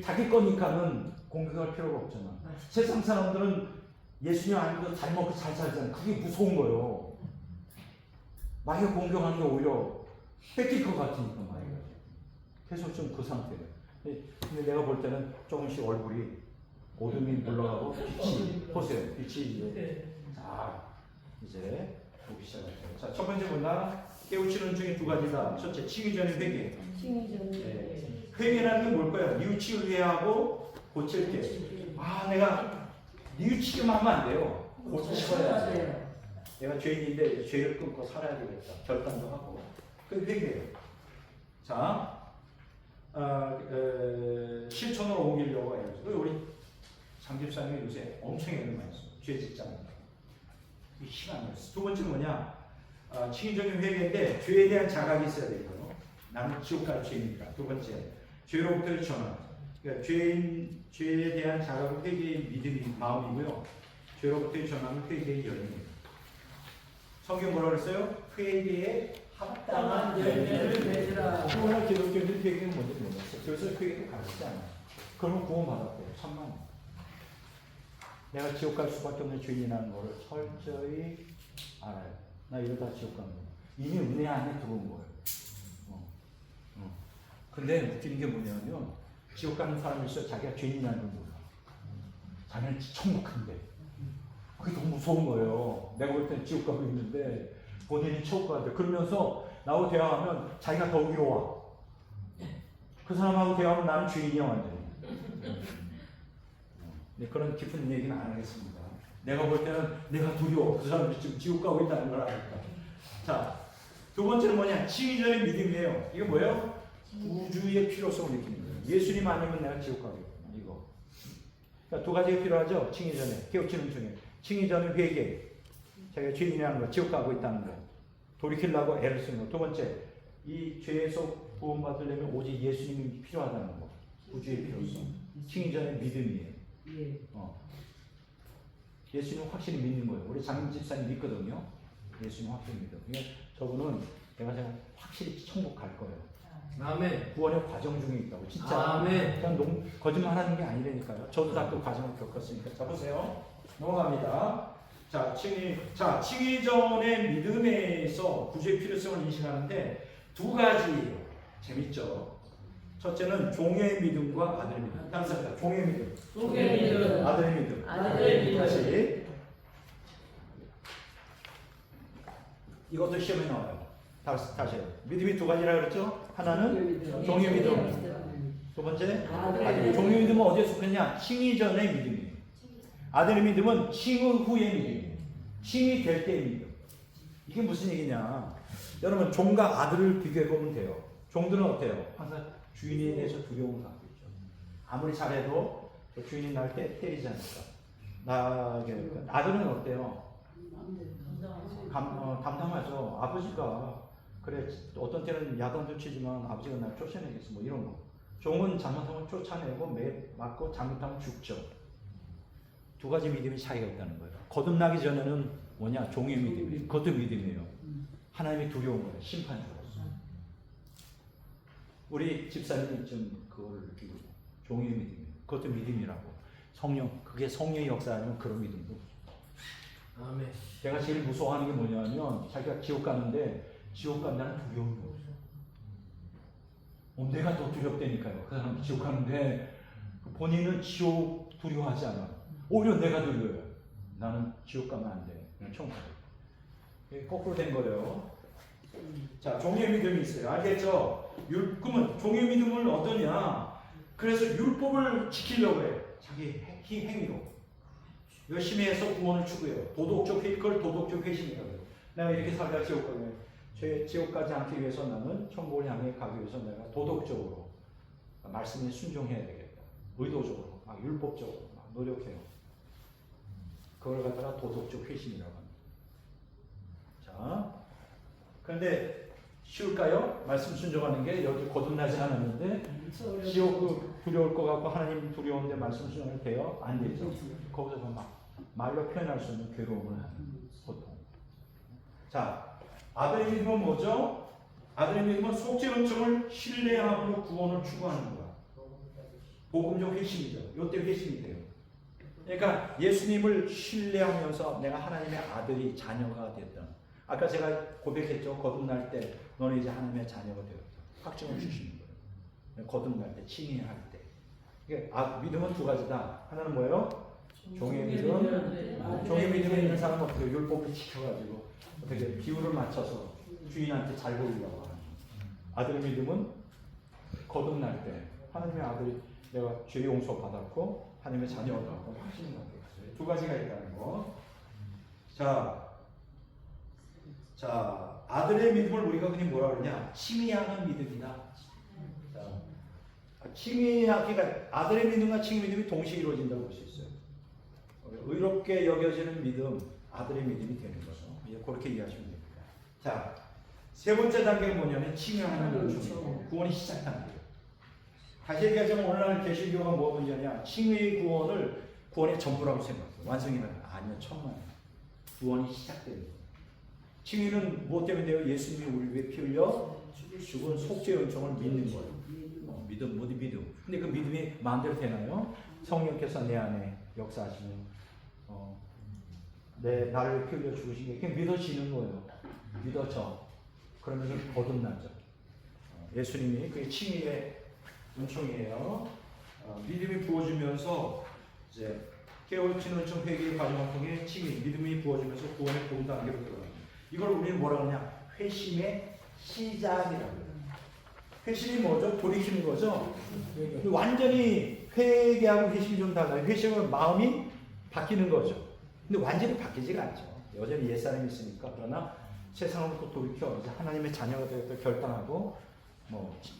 A: 자기 거니까는 공격할 필요가 없잖아. 세상 사람들은 예수님 안 믿고 잘 먹고 잘 살잖아. 그게 무서운 거예요. 마귀가 공격하는 게 오히려 뺏길 것 같으니까 마귀가. 계속 좀 그 상태예요. 근데 내가 볼 때는 조금씩 얼굴이 어둠이 물러가고 빛이 보세요. 빛이 이제 보기 시작해요. 자, 첫 번째 뭐냐? 깨우치는 중에 두 가지다. 첫째, 칭의 전의 회개. 회개라는 게 뭘까요? 뉘우치기 위하고 고칠 게. 내가 뉘우치기만 하면 안 돼요. 고쳐야 돼요. 내가 죄인인데 죄를 끊고 살아야 되겠다. 결단도 하고. 그 회개예요. 자, 실천으로 옮기려고 해요. 우리 장집사님이 요새 엄청 애를 많이 써요. 죄 짓잖아요. 이 시간이었어. 두 번째는 뭐냐? 칭의적인 회개인데 죄에 대한 자각이 있어야 되고 나는 지옥 갈 죄인이다. 두 번째 죄로부터의 전환. 그러니까 죄에 대한 자각은 회개의 믿음이 마음이고요. 죄로부터의 전환은 회개의 열매입니다. 성경 뭐라 그랬어요? 회개에 합당한 열매를 맺으라. 오늘 기독교인들 회개는 뭔지 몰랐어요. 그래서 회개도 가르치지 않아요. 그러면 구원받았대요. 천만. 내가 지옥 갈 수밖에 없는 죄인이라는 것을 철저히 알아요. 나 이러다 지옥 가는 거야. 이미 은혜 안에 들어온 거예요. 근데 웃기는 게 뭐냐면 지옥 가는 사람이 있어 자기가 죄인이라는 걸 몰라. 자기는 천국 간대. 그게 너무 무서운 거예요. 내가 볼 때는 지옥 가고 있는데 본인이 천국 가는데 그러면서 나하고 대화하면 자기가 더 위로와. 그 사람하고 대화하면 나는 죄인이야 완전히. 네, 그런 깊은 얘기는 안 하겠습니다. 내가 볼 때는 내가 두려워. 그 사람이 지금 지옥 가고 있다는 걸 아니까. 자, 두 번째는 뭐냐? 칭의전의 믿음이에요. 이게 뭐예요? 구주의 필요성을 느끼는 거예요. 예수님 아니면 내가 지옥 가겠구나. 이거. 그러니까 두 가지가 필요하죠. 칭의전에 깨우치는 중에 칭의전의 회개. 자기가 죄인이라는 거, 지옥 가고 있다는 거. 돌이키려고 애를 쓰는 거. 두 번째, 이 죄에서 구원받으려면 오직 예수님이 필요하다는 거. 구주의 필요성. 칭의전의 믿음이에요. 예수님 확실히 믿는 거예요. 우리 장님 집사님 믿거든요. 예수님 확실히 믿어. 그러니까 저분은 제가 확실히 천국 갈 거예요.
B: 아멘.
A: 구원의 과정 중에 있다고. 진짜.
B: 아멘.
A: 그냥 거짓말하는 게 아니라니까요. 저도 다 그 과정을 겪었으니까. 자 보세요. 넘어갑니다. 자 칭의전의 믿음에서 구주의 필요성을 인식하는데 두 가지예요. 재밌죠. 첫째는 종의 믿음과 아들의 믿음. 다른 사람 종의 믿음.
C: 종의 믿음.
A: 아들의 믿음.
C: 아들의 믿음.
A: 다시. 이것도 시험에 나와요. 다시. 믿음이 두 가지라 그랬죠? 하나는 종의 믿음. 두 번째 아들의 믿음. 종의 믿음은 어디에 속했냐? 칭의전의 믿음이에요. 아들의 믿음은 칭의 후의 믿음이에요. 칭의 될 때의 믿음. 이게 무슨 얘기냐? 여러분 종과 아들을 비교해 보면 돼요. 종들은 어때요? 항상 주인에 대해서 두려움을 갖고 있죠. 아무리 잘해도 주인이 날 때 때리지 않을까. 아들은 어때요? 담담하죠. 아버지가 그래 어떤 때는 야단도 치지만 아버지가 날 쫓아내겠어 뭐 이런 거. 종은 잘못하면 쫓아내고 맞고 잘못하면 죽죠. 두 가지 믿음이 차이가 있다는 거예요. 거듭나기 전에는 뭐냐? 종의 믿음이에요. 그것도 믿음이에요. 하나님이 두려운 거예요. 심판주로서. 우리 집사님이 좀 그걸 느끼고 종의 믿음이에요. 그것도 믿음이라고. 성령, 그게 성령의 역사 아니면 그런 믿음도 없어요.
B: 아멘.
A: 제가 제일 무서워하는 게 뭐냐면 자기가 지옥 가는데 지옥 간다는 두려움이 없어요. 내가 더 두렵다니까요. 그 사람 지옥 가는데 본인은 지옥 두려워하지 않아. 오히려 내가 두려워요. 나는 지옥 가면 안 돼. 그냥 천국 가요. 거꾸로 된 거예요. 자, 종의 믿음이 있어요. 알겠죠? 그러면 종의 믿음은 어떠냐? 그래서 율법을 지키려고 해요. 자기 행위로. 열심히 해서 구원을 추구해요. 도덕적 회심, 그걸 도덕적 회심이라고 해요. 내가 이렇게 살다가 지옥 가면 지옥 가지 않기 위해서 나는 천국을 향해 가기 위해서 내가 도덕적으로 말씀에 순종해야 되겠다. 의도적으로, 율법적으로 노력해요. 그걸 갖다가 도덕적 회심이라고 합니다. 자, 그런데 쉬울까요? 말씀 순종하는 게 여기 거듭나지 않았는데 지옥도 두려울 것 같고 하나님 두려운데 말씀 순종이 돼요? 안 되죠. 거기서 막 말로 표현할 수 없는 괴로움을 하는 고통. 자, 아들의 믿음은 뭐죠? 아들의 믿음은 속죄 은총을 신뢰함으로 구원을 추구하는 거야. 복음적 회심이죠. 이때 회심이 돼요. 그러니까 예수님을 신뢰하면서 내가 하나님의 아들이 자녀가 됐다. 아까 제가 고백했죠. 거듭날 때 너는 이제 하나님의 자녀가 되었다. 확증을 주시는 거예요. 거듭날 때, 칭의할 때. 이게 믿음은 두 가지다. 하나는 뭐예요? 종의 믿음. 종의 믿음에 있는 사람은 어떻게 율법을 지켜가지고 어떻게 비율을 맞춰서 주인한테 잘 보이려고 하는. 아들의 믿음은 거듭날 때 하나님의 아들이 내가 죄 용서 받았고 하나님의 자녀가 되었고 확신을 갖게 됐어요. 두 가지가 있다는 거. 자, 아들의 믿음을 우리가 그냥 뭐라 그러냐? 칭의하는 믿음이다. 칭의하기가 아들의 믿음과 칭의 믿음이 동시에 이루어진다고 볼 수 있어요. 의롭게 여겨지는 믿음, 아들의 믿음이 되는 거죠. 예, 그렇게 이해하시면 됩니다. 자, 세 번째 단계는 뭐냐면 칭의하는 은총이에요. 구원이 시작 단계예요. 다시 얘기하자면 오늘날 개신교가 뭐 문제냐? 칭의의 구원의 전부라고 생각해요. 완성이라는 아니요, 천만에 구원이 시작되는 거예요. 칭의는 무엇 때문에 돼요? 예수님이 우리 위해 피 흘려 죽은 속죄의 은총을 믿는 거예요. 믿음, 모두 믿음. 근데 그 믿음이 마음대로 되나요? 성령께서 내 안에 역사하시는, 나를 위해 피 흘려 죽으신 게 그냥 믿어지는 거예요. 믿어져. 그러면서 거듭나죠. 예수님이 그게 칭의의 은총이에요. 믿음이 부어지면서 이제 깨우치는 은총 회개의 과정을 통해 칭의, 믿음이 부어지면서 구원의 본 단계로 들어갑니다. 이걸 우리는 뭐라고 하냐? 회심의 시작이라고 해요. 회심이 뭐죠? 돌이키는 거죠. 완전히 회개하고 회심이 좀 달라요. 회심은 마음이 바뀌는 거죠. 근데 완전히 바뀌지가 않죠. 여전히 옛사람이 있으니까. 그러나 세상으로부터 돌이켜 이제 하나님의 자녀가 되겠다 결단하고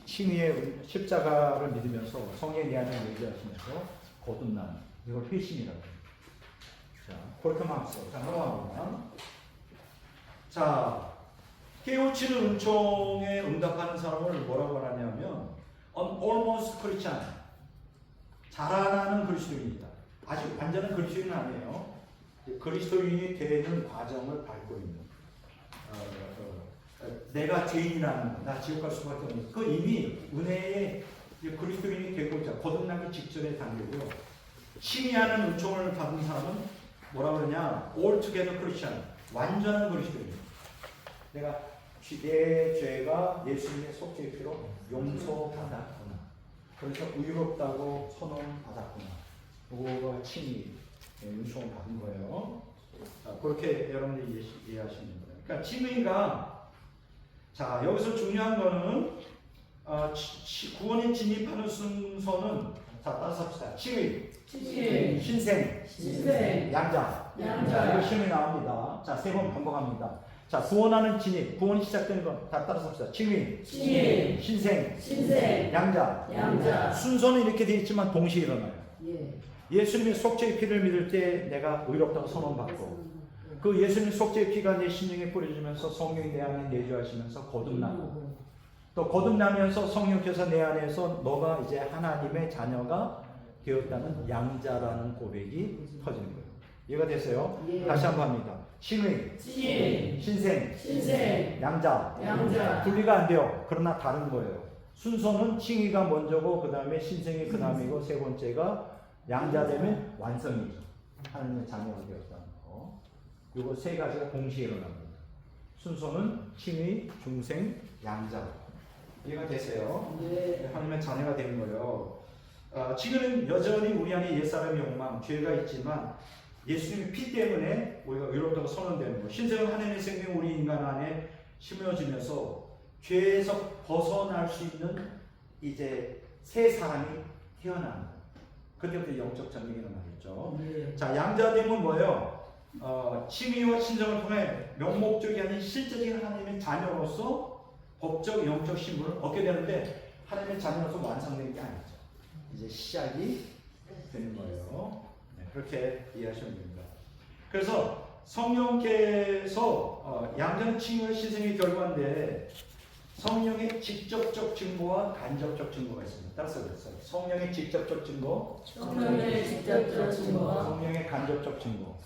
A: 칭의의 십자가를 믿으면서 성령의 안에 얘기하시면서 거듭나는 이걸 회심이라고 해요. 자, 그렇게 말했어요. 자, 넘어갑니다. 자, 깨우치는 은총에 응답하는 사람을 뭐라고 하냐면 almost Christian, 자라나는 그리스도인이다. 아직 완전한 그리스도인은 아니에요. 그리스도인이 되는 과정을 밟고 있는. 내가 죄인이라는 거, 나 지옥 갈 수밖에 없는 그 이미 은혜의 그리스도인이 되고 있자. 거듭나기 직전의 단계고요. 칭의하는 은총을 받은 사람은 뭐라 그러냐? altogether Christian, 완전한 그리스도인. 내가 내 죄가 예수님의 속죄의 피로 용서받았구나. 그래서 의롭다고 선언받았구나. 그거가 칭의 은총을 받은 거예요. 자, 그렇게 여러분들이 이해하시면 됩니다. 그러니까 칭의가, 자, 여기서 중요한 거는 구원에 진입하는 순서는, 자, 따라서 합시다. 칭의, 신생, 양자. 이거 시험에 나옵니다. 자, 세 번 반복합니다. 자, 구원하는 진입, 구원이 시작되는 건 다 따라서 합시다. 칭의, 신생, 양자. 순서는 이렇게 되어 있지만 동시에 일어나요. 예수님의 속죄의 피를 믿을 때 내가 의롭다고 선언받고, 그 예수님의 속죄의 피가 내 심령에 뿌려지면서 성령이 내 안에 내주하시면서 거듭나고, 또 거듭나면서 성령께서 내 안에서 너가 이제 하나님의 자녀가 되었다는 양자라는 고백이 터지는 거예요. 이해가 됐어요? 다시 한번 합니다. 칭의, 신생, 양자. 분리가 안 돼요. 그러나 다른 거예요. 순서는 칭의가 먼저고 그 다음에 신생이 그 다음이고 세 번째가 양자 되면 완성이죠. 하나님의 자녀가 되었다는 거. 이거 세 가지가 동시에 일어납니다. 순서는 칭의, 중생, 양자. 이해가 되세요? 하나님의 자녀가 되는 거예요. 지금은 여전히 우리 안에 옛사람의 욕망, 죄가 있지만 예수님의 피 때문에 우리가 의롭다고 선언되는 거. 신생은 하나님의 생명 우리 인간 안에 심어지면서 죄에서 벗어날 수 있는 이제 새 사람이 태어나는 거. 그때부터 영적 전쟁이 일어나겠죠. 자, 양자됨은 뭐예요? 칭의와 신성을 통해 명목적이 아닌 실제적인 하나님의 자녀로서 법적 영적 신분을 얻게 되는데 하나님의 자녀로서 완성되는 게 아니죠. 이제 시작이 되는 거예요. 네, 그렇게 이해하시면 됩니다. 그래서 성령께서 양자는 칭의와 신성의 결과인데 성령의 직접적 증거와 간접적 증거가 있습니다. 따라서 그랬어요. 성령의 직접적 증거, 성령의 간접적 증거.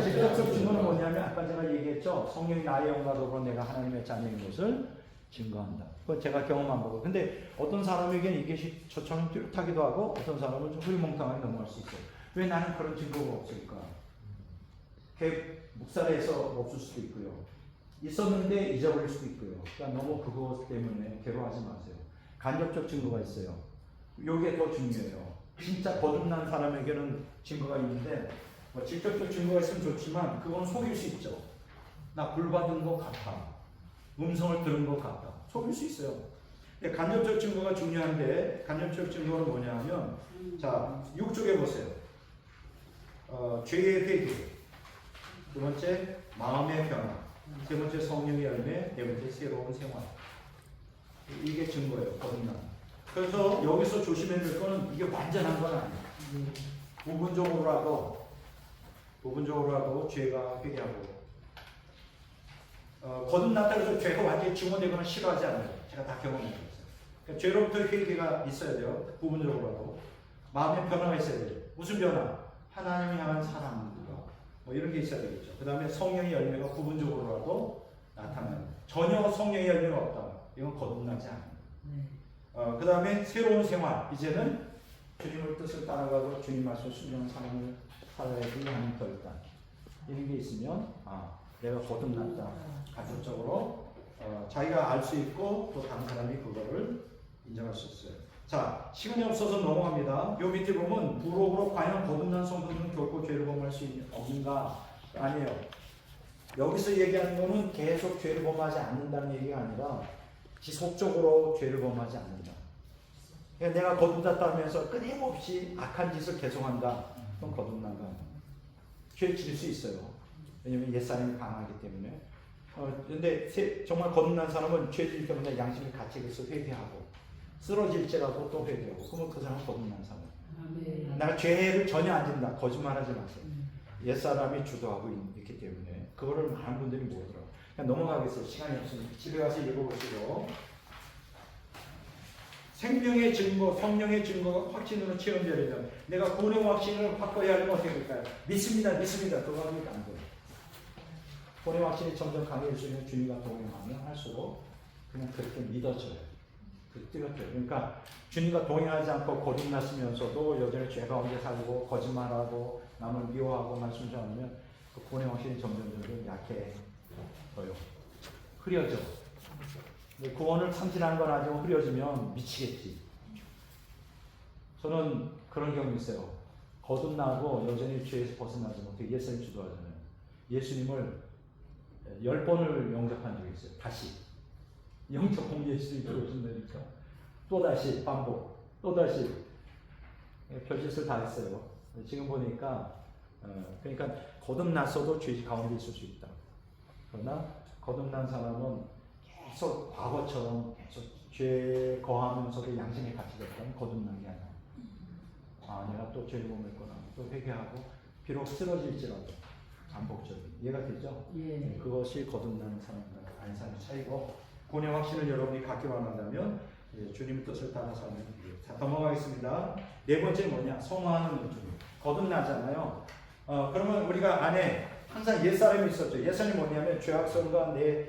A: 직접적 증거는 뭐냐면 아까 제가 얘기했죠. 성령이 나의 영과 더불어 내가 하나님의 자녀인 것을 증거한다. 그건 제가 경험한 거고. 근데 어떤 사람에게는 이게 저처럼 뚜렷하기도 하고 어떤 사람은 좀 흐리멍텅하게 넘어갈 수 있어요. 왜 나는 그런 증거가 없을까? 묵살해서 없을 수도 있고요. 있었는데 잊어버릴 수도 있고요. 그러니까 너무 그것 때문에 괴로워하지 마세요. 간접적 증거가 있어요. 이게 더 중요해요. 진짜 거듭난 사람에게는 증거가 있는데 직접적 증거가 있으면 좋지만 그건 속일 수 있죠. 나 불받은 것 같아. 음성을 들은 것 같다. 속일 수 있어요. 근데 간접적 증거가 중요한데 간접적 증거는 뭐냐면 자 6쪽에 보세요. 죄의 회개, 두 번째 마음의 변화, 세 번째 성령의 열매, 네 번째 새로운 생활. 이게 증거예요. 거듭남. 그래서 여기서 조심해야 될 거는 이게 완전한 건 아니에요. 부분적으로라도 부분적으로라도 죄가 회개하고 거듭났다 해서 죄가 완전히 증오되거나 싫어하지 않아요. 제가 다 경험해 봤어요. 그러니까 죄로부터 회개가 있어야 돼요. 부분적으로라도 마음의 변화가 있어야 돼요. 무슨 변화? 하나님을 향한 사랑, 뭐 이런 게 있어야 되겠죠. 그 다음에 성령의 열매가 부분적으로라도 나타나요. 전혀 성령의 열매가 없다. 이건 거듭나지 않아요. 그 다음에 새로운 생활. 이제는 주님의 뜻을 따라가고 주님 말씀 순종한 삶을 살아야지 하는 결단. 이런 게 있으면 내가 거듭났다. 가족적으로 자기가 알 수 있고 또 다른 사람이 그거를 인정할 수 있어요. 자, 시간이 없어서 넘어갑니다. 요 밑에 보면 부록으로 과연 거듭난 성도들은 결코 죄를 범할 수 없는가? 아니에요. 여기서 얘기하는 거는 계속 죄를 범하지 않는다는 얘기가 아니라 지속적으로 죄를 범하지 않는다. 그러니까 내가 거듭났다 하면서 끊임없이 악한 짓을 계속한다. 그럼 거듭난다. 죄 지을 수 있어요. 왜냐면 옛사람이 강하기 때문에. 근데 정말 거듭난 사람은 죄 지을 때마다 양심의 가책에서 회개하고 쓰러질지라도 또 회개하고 그러면 그 사람은 거듭난 사람. 내가 죄를 전혀 안 짓는다. 거짓말하지 마세요. 옛사람이 주도하고 있기 때문에 그거를 많은 분들이 모르더라고요. 그냥 넘어가겠어요. 시간이 없으니까 집에 가서 읽어보시고 생명의 증거, 성령의 증거가 확신으로 체험되려면 내가 구원의 확신을 확고히 하려면 어떻게 될까요? 믿습니다. 그거 하면 안 돼요. 구원의 확신이 점점 강해지면 주님과 동행하면 할수록 그냥 그렇게 믿어져요. 그러니까 주님과 동행하지 않고 거듭났으면서도 여전히 죄 가운데 살고 거짓말하고 남을 미워하고 말씀 좀 않으면 그 구원의 확신이 점점 약해져요. 흐려져. 구원을 참신한 건 아니고 흐려지면 미치겠지. 저는 그런 경험이 있어요. 거듭나고 여전히 죄에서 벗어나지 못해 예수님 주도하잖아요. 예수님을 10번을 영접한 적이 있어요. 다시. 영적 공예수님이 들어오신다니까. 또다시 반복. 또다시. 별짓을 다 했어요. 지금 보니까 그러니까 거듭났어도 죄 가운데 있을 수 있다. 그러나 거듭난 사람은 계속 과거처럼 계속 죄 거하면서도 양심의 가치가 있다면 거듭난 게 아니야. 내가 또 죄를 범했구나. 또 회개하고 비록 쓰러질지라도 반복적인. 이해가 되죠?
C: 예.
A: 그것이 거듭난 사람과 아닌 사람의 차이고 구원의 확신을 여러분이 갖기 원한다면 주님의 뜻을 따라 살면 돼요. 자, 넘어가겠습니다. 네 번째 뭐냐? 성화하는 은총. 거듭나잖아요. 그러면 우리가 안에 항상 옛사람이 있었죠. 옛사람이 뭐냐면 죄악성과 내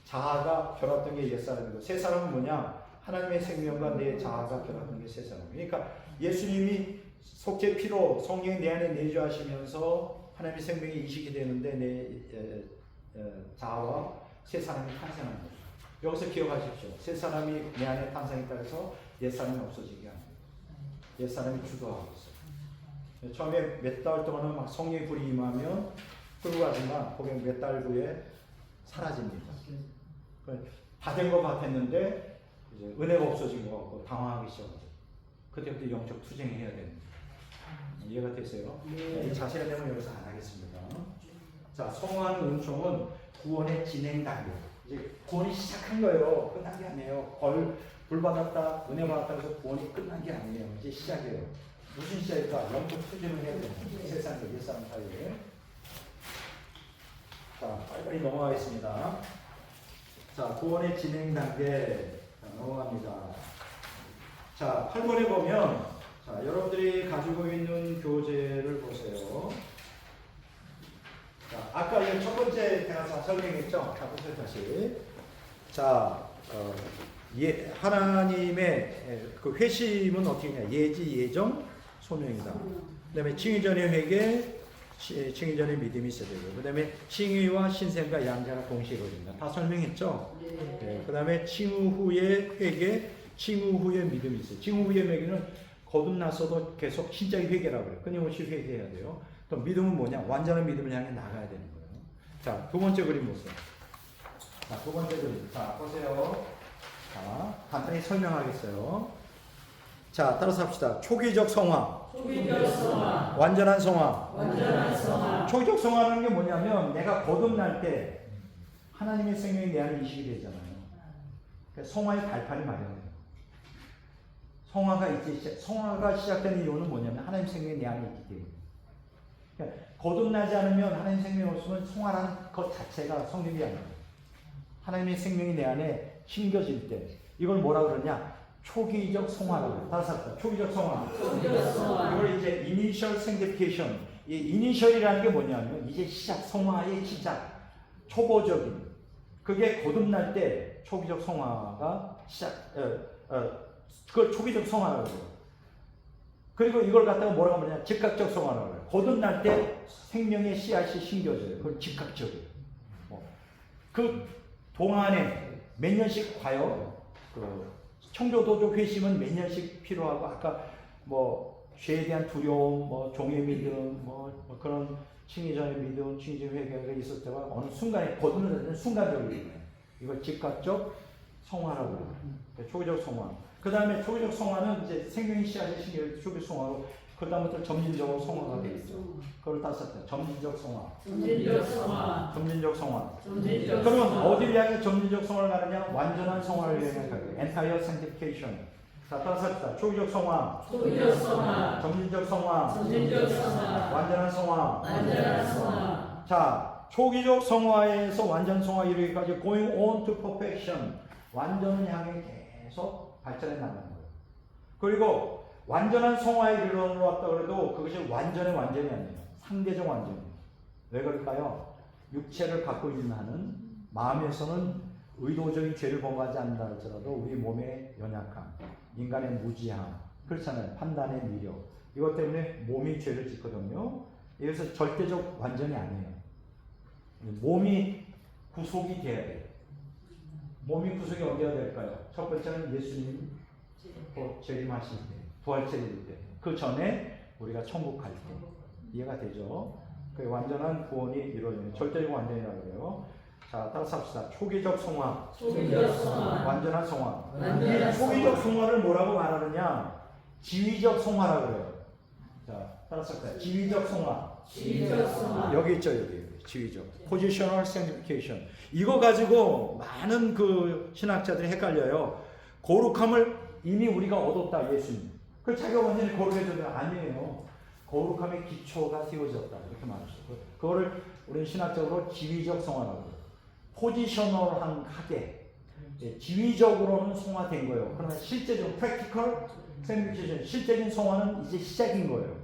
A: 자아가 결합된 게 옛사람이고 새 사람은 뭐냐? 하나님의 생명과 내 자아가 결합된 게 새 사람. 그러니까 예수님이 속죄 피로 성령이 내 안에 내주하시면서 하나님의 생명이 이식이 되는데 내 자아와 새 사람이 탄생한 거죠. 여기서 기억하십시오. 새 사람이 내 안에 탄생했다 해서 옛 사람이 없어지게 합니다. 옛 사람이 주도하고 있어요. 처음에 몇 달 동안은 막 성령의 불이 임하면 끌고 가지만 거기 몇 달 후에 사라집니다. 다 된 것 같았는데 이제 은혜가 없어진 것 같고 당황하기 시작하죠. 그때부터 영적 투쟁을 해야 됩니다. 이해가 되세요? 네. 자세한 내용은 여기서 안 하겠습니다. 자, 성화하는 은총은 구원의 진행 단계. 이제 구원이 시작한 거예요. 끝난 게 아니에요. 불 받았다, 은혜 받았다 해서 구원이 끝난 게 아니에요. 이제 시작이에요. 무슨 시작일까? 영적 투쟁을 해야 돼요. 세상과 옛사람 사이에. 자, 빨리빨리 넘어가겠습니다. 자, 구원의 진행 단계. 자, 넘어갑니다. 자, 8번에 보면, 자, 여러분들이 가지고 있는 교재를 보세요. 자, 아까 이 첫 번째 제가 설명했죠? 자, 보세요, 다시. 자, 하나님의 그 회심은 어떻게 되냐? 예지, 예정, 소명이다. 그 다음에 칭의 전의 회개, 칭의 전의 믿음이 있어야 되고, 그 다음에 칭의와 신생과 양자가 동시에 이루어집니다. 다 설명했죠? 네. 그 다음에 칭의 후에 회개, 칭의 후에 믿음이 있어요. 칭의 후에 회개는 거듭났어도 계속 신자의 회개라고 해요. 끊임없이 회개해야 돼요. 또 믿음은 뭐냐? 완전한 믿음을 향해 나가야 되는 거예요. 자, 두 번째 그림 보세요. 자, 두 번째 그림. 자, 보세요. 자, 간단히 설명하겠어요. 자, 따라서 합시다. 초기적 성화.
C: 초기적 성화.
A: 완전한 성화.
C: 완전한 성화.
A: 초기적 성화라는 게 뭐냐면 내가 거듭날 때 하나님의 생명이 내 안에 이식이 되잖아요. 그러니까 성화의 발판이 마련돼요. 성화가 시작된 이유는 뭐냐면 하나님 생명이 내 안에 있기 때문에. 그러니까 거듭나지 않으면 하나님 생명이 없으면 송화라는 것 자체가 성립이 안 돼요. 하나님의 생명이 내 안에 심겨질 때 이걸 뭐라 그러냐? 초기적 송화라고 해요. 다섯 번. 초기적 송화. 이걸 이제 initial sanctification. 이 initial이라는 게 뭐냐면 이제 시작, 송화의 시작, 초보적인. 그게 거듭날 때 초기적 송화가 그걸 초기적 송화라고 해요. 그리고 이걸 갖다가 뭐라고 하냐? 즉각적 송화라고 해요. 거듭날 때 생명의 씨앗이 심겨져요. 그건 즉각적이에요. 그 동안에 몇 년씩 가요. 그 청교도적 회심은 몇 년씩 필요하고 아까 뭐 죄에 대한 두려움, 뭐 종의 믿음, 뭐 그런 칭의전의 믿음, 칭의전 회개가 있을 때와 어느 순간에 거듭나는 순간적이에요. 이걸 즉각적 송화라고 해요. 초기적 송화. 그 다음에 초기적 송화는 이제 생명의 씨앗의 신경 초기적 송화로 그 다음부터 점진적으로 송화가 되겠죠. 그걸 따서 점진적 송화.
C: 점진적 송화.
A: 점진적 송화.
C: 점진적
A: 그러면
C: 송화.
A: 어디를 향해 점진적 송화를 가느냐? 완전한 송화를 향해 가요. Entire sanctification. 자, 따라서 초기적 송화.
C: 초기적 송화.
A: 점진적 송화.
C: 점진적 송화.
A: 완전한 송화.
C: 완전한 송화.
A: 자, 초기적 송화에서 완전 송화 이르기까지 going on to perfection. 완전을 향해 계속 발전해 나가는 거예요. 그리고 완전한 송화에 이르러왔다 그래도 그것이 완전의 완전이 아니에요. 상대적 완전이에요. 왜 그럴까요? 육체를 갖고 있는 한은 마음에서는 의도적인 죄를 범하지 않는다 할지라도 우리 몸의 연약함, 인간의 무지함, 그렇잖아요. 판단의 미력. 이것 때문에 몸이 죄를 짓거든요. 그래서 절대적 완전이 아니에요. 몸이 구속이 돼야 돼요. 몸이 구속이 언제가 될까요? 첫 번째는 예수님 재림하실 때, 부활체일 때. 그 전에 우리가 천국 갈 때. 이해가 되죠? 그 완전한 구원이 이루어지는 절대적 완전이라고 그래요. 자, 따라서 합시다. 초기적 송화.
C: 초기적 송화.
A: 완전한 송화.
C: 완전한
A: 이 초기적 송화를 뭐라고 말하느냐? 지위적 송화라고 그래요. 자, 따라서 합시다. 지위적 송화.
C: 지위적 송화.
A: 여기 있죠, 여기. 지위적. Positional sanctification. 이거 가지고 많은 그 신학자들이 헷갈려요. 거룩함을 이미 우리가 얻었다, 예수님. 그 자기가 완전히 거룩해졌다. 아니에요. 거룩함의 기초가 세워졌다. 이렇게 말했어요. 그거를 우리는 신학적으로 지위적 송화라고 해요. 포지셔널하게. 지위적으로는 송화된 거예요. 그러나 실제적으로 practical sanctification, 실제적인 송화는 이제 시작인 거예요.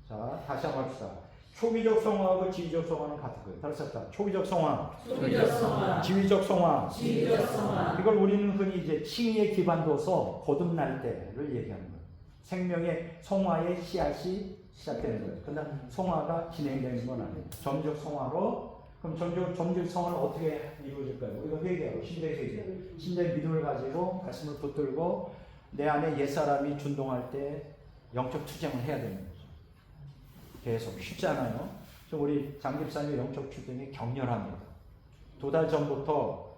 A: 자, 다시 한번 합시다. 초기적 송화하고 지위적 송화는 같은 거예요. 다시 합시다. 초기적 송화,
C: 초기적 송화.
A: 지위적 송화.
C: 지위적 송화.
A: 이걸 우리는 흔히 이제 칭의에 기반둬서 거듭날 때를 얘기하는 거예요. 생명의 송화의 씨앗이 시작되는 거예요. 그러나 송화가 진행되는 건 아니에요. 점적 송화로. 그럼 점적 송화는 어떻게 이루어질까요? 우리가 회개하고 신자의 회개, 신자의 믿음을 가지고 말씀을 붙들고 내 안에 옛사람이 준동할 때 영적 투쟁을 해야 되는 거죠. 계속 쉽지 않아요. 우리 장집사님의 영적 투쟁이 격렬합니다. 2달 전부터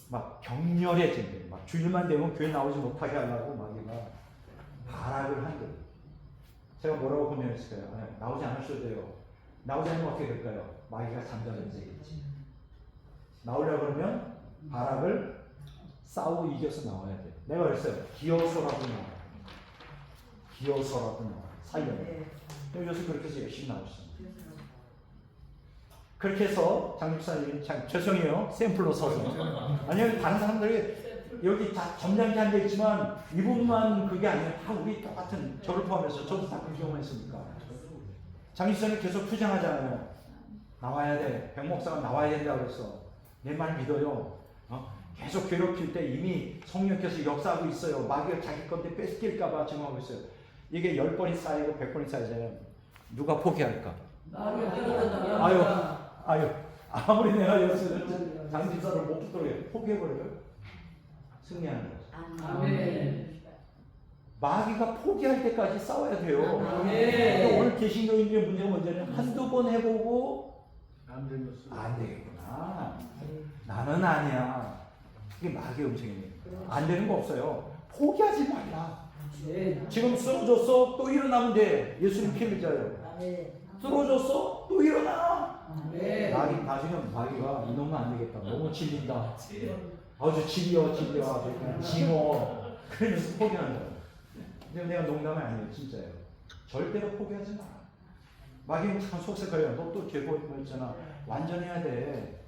A: 막 격렬해진대요. 막 주일만 되면 교회 나오지 못하게 하려고 마귀가 발악을 한 거예요. 제가 뭐라고 고민했을까요? 아니, 나오지 않으셔도 돼요. 나오지 않으면 어떻게 될까요? 마귀가 잠잠해서 얘기했지. 나오려고 그러면 발악을 싸우고 이겨서 나와야 돼요. 내가 그랬어요. 기어서라도 나와. 기어서라도 나와. 살려요. 요새 그렇게 해서 열심히 나오셨습니다. 그렇게 해서 장집사님이 참 죄송해요. 샘플로 서서. 아니면 다른 사람들이 여기 다 점잖게 앉아있지만 이분만 그게 아니라 다 우리 똑같은 저를 포함해서 저도 다 그 경험을 했으니까. 장집사님 계속 투쟁하잖아요. 나와야 돼. 백 목사가 나와야 된다고 그랬어. 내 말 믿어요. 계속 괴롭힐 때 이미 성령께서 역사하고 있어요. 마귀가 자기 건데 뺏길까봐 지금 하고 있어요. 이게 10번이 쌓이고 100번이 쌓이잖아요. 누가 포기할까? 아유, 아무리 내가 여기서 장집사를 못 붙들어요. 포기해버려요. 승리하는 거죠.
C: 아멘.
A: 마귀가 포기할 때까지 싸워야 돼요.
C: 아멘.
A: 오늘 개신교인들의 문제가 뭐냐면 한두 번 해보고
B: 안 되면
A: 안 되겠구나. 나는 아니야. 이게 마귀의 음성이에요. 안 되는 거 없어요. 포기하지 말라. 지금 쓰러졌어? 또 일어나면 돼. 예수님 피 흘려요. 쓰러졌어? 또 일어나. 나중에 마귀가 이놈은 안 되겠다. 너무 질린다. 아주 질려. 아주 그냥 징어. 그러면서 포기하는 거예요. 근데 내가 농담이 아니에요. 진짜예요. 절대로 포기하지 마. 마귀는 참 속색거려요. 너 또 죄범했잖아. 완전해야 돼.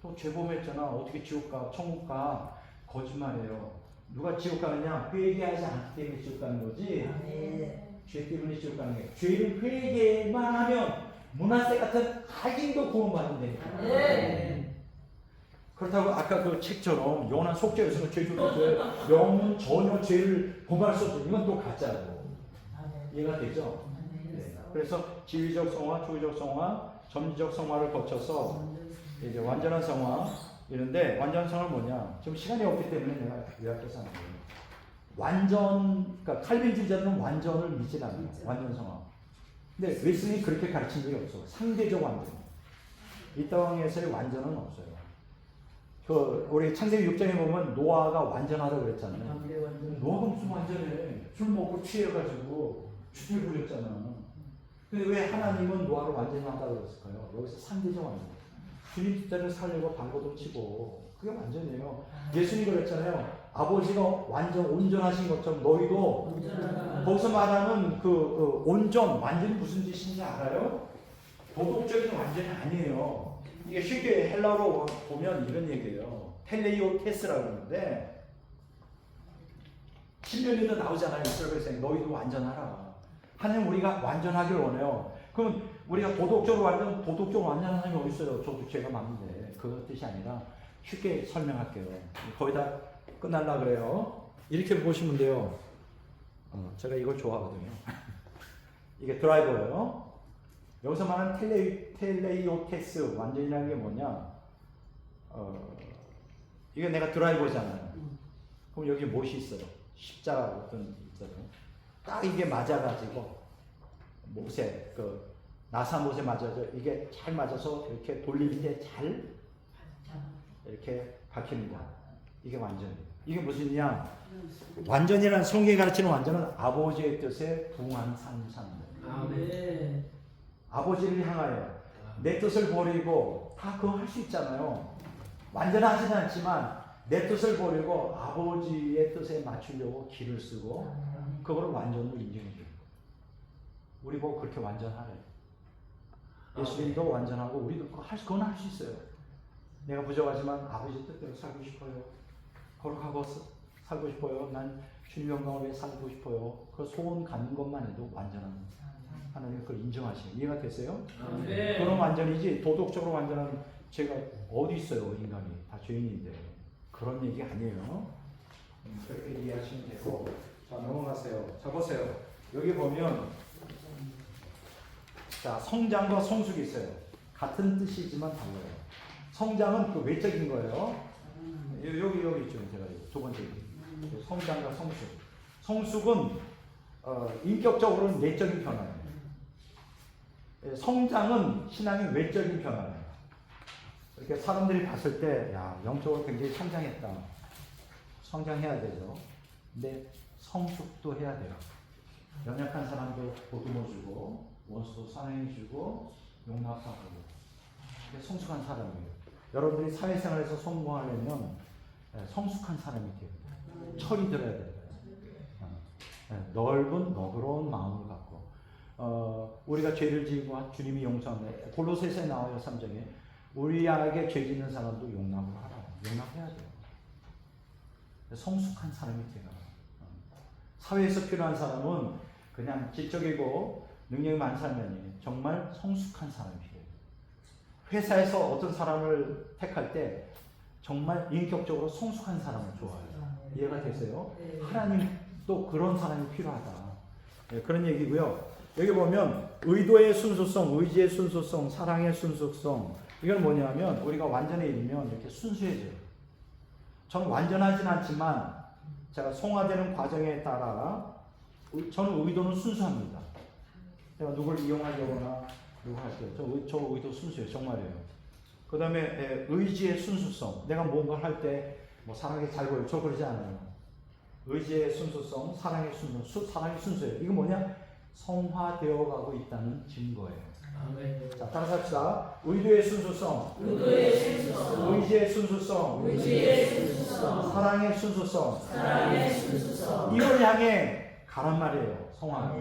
A: 또 죄범했잖아. 어떻게 지옥 가? 천국 가? 거짓말이에요. 누가 지옥 가느냐? 회개하지 않기 때문에 지옥 가는 거지. 죄 때문에 지옥 가는 게. 죄를 회개만 하면 문화세 같은 악인도 구원받는다니까. 그렇다고 아까 그 책처럼 영원한 속죄에서는 죄주는데 영은 전혀 죄를 범할 수 없어. 이건 또 가짜고. 이해가 되죠? 네. 그래서 지위적 성화, 조의적 성화, 점지적 성화를 거쳐서 이제 완전한 성화 이런데 완전한 성화는 뭐냐? 지금 시간이 없기 때문에 내가 요약해서 하는 거예요. 완전, 그러니까 칼빈주의자들은 완전을 믿지 않아요. 완전 성화. 근데 웨슬리 그렇게 가르친 적이 없어. 상대적 완전. 이 땅에서의 완전은 없어요. 그 우리 창세기 6장에 보면 노아가 완전하다고 그랬잖아요. 노아가 무슨 완전해? 술 먹고 취해가지고 주술 부렸잖아. 근데 왜 하나님은 노아를 완전하다고 그랬을까요? 여기서 상대적 완전. 주님 뜻대로 살려고 방고도 치고 그게 완전이에요. 예수님이 그랬잖아요. 아버지가 완전 온전하신 것처럼 너희도 거기서 말하는 그 온전 완전히 무슨 뜻인지 알아요? 도덕적인 완전이 아니에요. 이게 쉽게 헬라어로 보면 이런 얘기예요. 텔레이오테스라고 그러는데 10년에도 나오잖아요. 이스라엘 백성이 너희도 완전하라. 하나님 우리가 완전하길 원해요. 그럼 우리가 도덕적으로 완전한 사람이 어디 있어요? 저도 죄가 많은데 그 뜻이 아니라 쉽게 설명할게요. 거의 다 끝날라 그래요. 이렇게 보시면 돼요. 제가 이걸 좋아하거든요. 이게 드라이버예요. 여기서 말하는 텔레이오테스 완전이라는 게 뭐냐? 이게 내가 드라이버잖아요. 그럼 여기 못이 있어요. 십자가 어떤 있어요. 딱 이게 맞아가지고 못에 그 나사 못에 맞아서 이게 잘 맞아서 이렇게 돌릴 때 잘 이렇게 박힙니다. 이게 완전. 이게 무슨냐? 완전이라는 성경이 가르치는 완전은 아버지의 뜻에 부응하는 삶을 사는 거예요. 아버지를 향하여 내 뜻을 버리고 다 그거 할 수 있잖아요. 완전하지는 않지만 내 뜻을 버리고 아버지의 뜻에 맞추려고 길을 쓰고 그거를 완전으로 인정해 줘요. 우리 보고 그렇게 완전하래. 예수님도 완전하고 우리도 그건 할 수 있어요. 내가 부족하지만 아버지 뜻대로 살고 싶어요. 거룩하고 살고 싶어요. 난 주님 영광을 위해 살고 싶어요. 그 소원 갖는 것만 해도 완전한 하나님 그걸 인정하시고 이해가 되세요?
C: 네.
A: 그런 완전이지 도덕적으로 완전한 제가 어디 있어요 인간이 다 죄인인데 그런 얘기 아니에요. 그렇게 이해하시면 되고 자 넘어가세요. 자 보세요. 여기 보면 자 성장과 성숙이 있어요. 같은 뜻이지만 달라요. 성장은 그 외적인 거예요. 여기 있죠. 제가 두 번째 성장과 성숙. 성숙은 인격적으로는 내적인 변화예요. 성장은 신앙의 외적인 변화예요. 이렇게 사람들이 봤을 때, 야, 영적으로 굉장히 성장했다. 성장해야 되죠. 근데 성숙도 해야 돼요. 연약한 사람도 보듬어주고, 원수도 사랑해주고, 용납하고. 이게 성숙한 사람이에요. 여러분들이 사회생활에서 성공하려면 성숙한 사람이 돼요. 철이 들어야 돼요. 넓은 너그러운 마음을 갖고 우리가 죄를 지고 주님이 용서하는 골로새서에 나와요. 3장에 우리에게 죄 짓는 사람도 용납을 하라. 용납해야 돼요. 성숙한 사람이 돼요. 사회에서 필요한 사람은 그냥 지적이고 능력이 많은 사람이 아니에요. 정말 성숙한 사람이 필요해요. 회사에서 어떤 사람을 택할 때 정말 인격적으로 성숙한 사람을 좋아해요. 이해가 되세요? 하나님도 그런 사람이 필요하다. 네, 그런 얘기고요. 여기 보면 의도의 순수성, 의지의 순수성, 사랑의 순수성. 이건 뭐냐면 우리가 완전에 이르면 이렇게 순수해져요. 저는 완전하진 않지만 제가 성화되는 과정에 따라 저는 의도는 순수합니다. 제가 누굴 이용하려거나 누구 할 때 저 의도 순수해요. 정말이에요. 그 다음에 의지의 순수성. 내가 뭔가 할 때 뭐 사랑이 잘 보여요. 저 그러지 않아요. 의지의 순수성, 사랑의 사랑이 순수해요. 이거 뭐냐? 성화되어 가고 있다는 증거예요. 자, 따라서 합시다. 의도의 순수성, 의지의 순수성, 사랑의 순수성. 이걸 향해 가란 말이에요. 성화.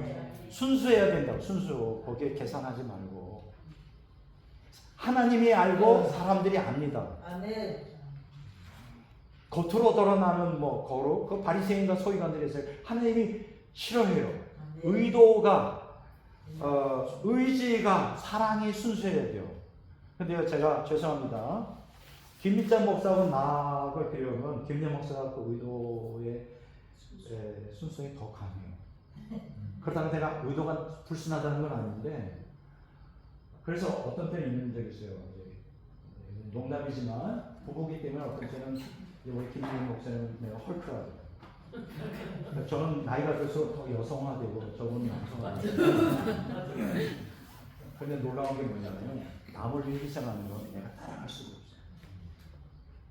A: 순수해야 된다고. 순수. 거기에 계산하지 말고. 하나님이 알고 사람들이 압니다.
C: 아멘.
A: 겉으로 드러나는 뭐 거룩, 그 바리새인과 서기관들이 있어요. 하나님이 싫어해요. 의도가 의지가 사랑이 순수해야 돼요. 근데요, 제가 죄송합니다. 김민찬 목사하고 나를 비교하면 김민찬 목사가 그 의도의 순수성이 더 강해요. 그렇다고 내가 의도가 불순하다는 건 아닌데, 그래서 어떤 때는 있는 적이 있어요. 농담이지만 부부기 때문에 어떤 때는 우리 김민찬 목사는 내가 헐크라고. 저는 나이가 들수록 더 여성화되고 저분은 남성화되고. 그런데 놀라운 게 뭐냐면 남을 위해 희생하는 건 내가 따라갈 수가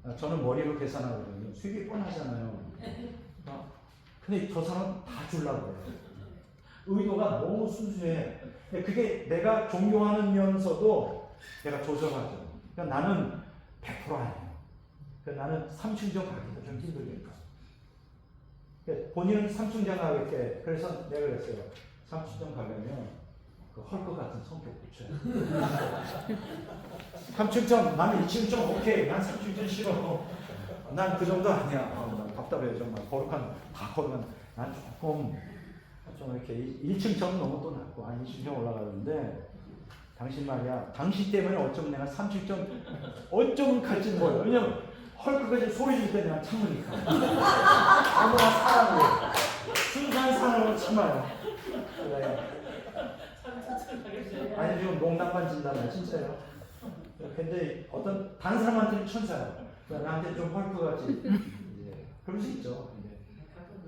A: 없어요. 저는 머리로 계산하거든요. 수익이 뻔하잖아요. 근데 저 사람 다 주려고 해요. 의도가 너무 순수해. 그게 내가 존경하면서도 내가 조절하죠. 그러니까 나는 100% 아니에요. 그러니까 나는 3층정 가기도 좀 힘들니까. 본인은 3층정 가겠대. 그래서 내가 그랬어요. 3층정 가려면 그 헐크 같은 성격 붙여요. 3층정, 나는 2층정 오케이. 난 3층정 싫어. 난 그 정도 아니야. 난 답답해요. 정말 거룩한, 다 거룩한. 난 조금 좀 이렇게 1층정 너무 또 낮고, 2층정 올라가는데, 당신 말이야. 당신 때문에 어쩌면 내가 3층정 어쩌면 갈지 몰라요. 왜냐면 헐크가 이제 소리 줄 때 내가 참으니까. 아무나 사랑으로. 순수한 사랑으로 참아요. 아니, 지금 농담만 진다면 진짜요. 근데 어떤 다른 사람한테는 천사예요. 나한테 좀 헐크같이. 그럴 수 있죠.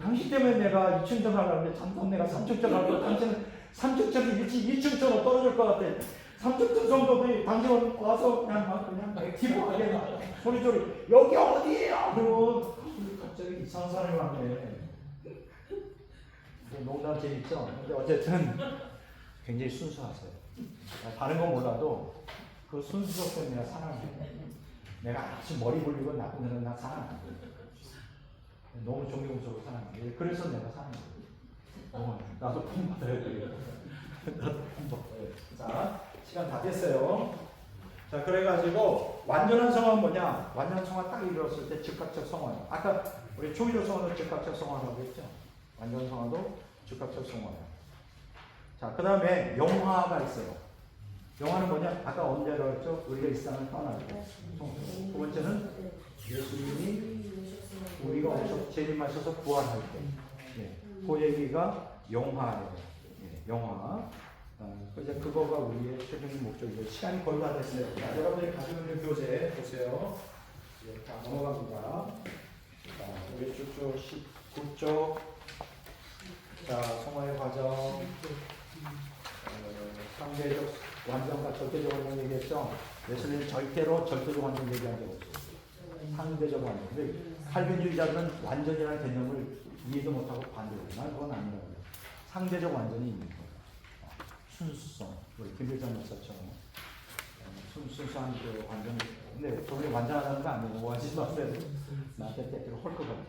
A: 당신 때문에 내가 2층정 가려는데 잠깐 내가 3층정 가려고 당신은 3층정이 일찍 2층정으로 떨어질 것 같아. 3층정 정도도 당신은 와서 그냥 액티브하게 막 소리소리 여기 어디에요? 그러고 갑자기 이상한 사람이 왔네. 농담 재밌죠? 근데 어쨌든 굉장히 순수하세요. 다른 건 몰라도 그 순수성 때문에 내가 사랑해요. 내가 아주 머리 굴리고 나쁜 사람 나 사랑 안 해요. 너무 존경스러워 사랑해. 그래서 내가 사랑해. 나도 품 받아야 돼. 나도 품 받아야 돼. 자, 시간 다 됐어요. 자, 그래가지고 완전한 성화는 뭐냐? 완전한 성화 딱 이루었을 때 즉각적 성화예요. 아까 우리 초기적 성화도 즉각적 성화라고 했죠. 완전 성화도 즉각적 성화예요. 자, 그 다음에 영화가 있어요. 영화는 뭐냐? 아까 언제라고 했죠? 우리가 이 세상을 떠날 때. 두 번째는 예수님이 우리가 오셔서 재림하셔서 부활할 때. 예. 그 얘기가 영화예요. 예. 영화. 이제 그거가 우리의 최종의 목적이죠. 시간이 거의 다 됐어요. 자, 여러분들이 가지고 있는 교재 보세요. 예, 자, 넘어갑니다. 자, 우리 쭉쭉 19쪽. 자, 성화의 과정. 상대적 완전과 절대적 완전 얘기했죠. 예수님은 절대적 완전 얘기한 적 없어요. 상대적 완전. 근데 칼빈주의자들은 완전이라는 개념을 이해도 못하고 반대해요. 난 그건 아니라고. 상대적 완전이 있는 거예요. 순수성. 우리 김일장 목사처럼 순수한 그 완전. 근데 저게 완전하다는 거 아니에요. 뭐 하지 마세요. 나한테 때때로 헐 것 같아.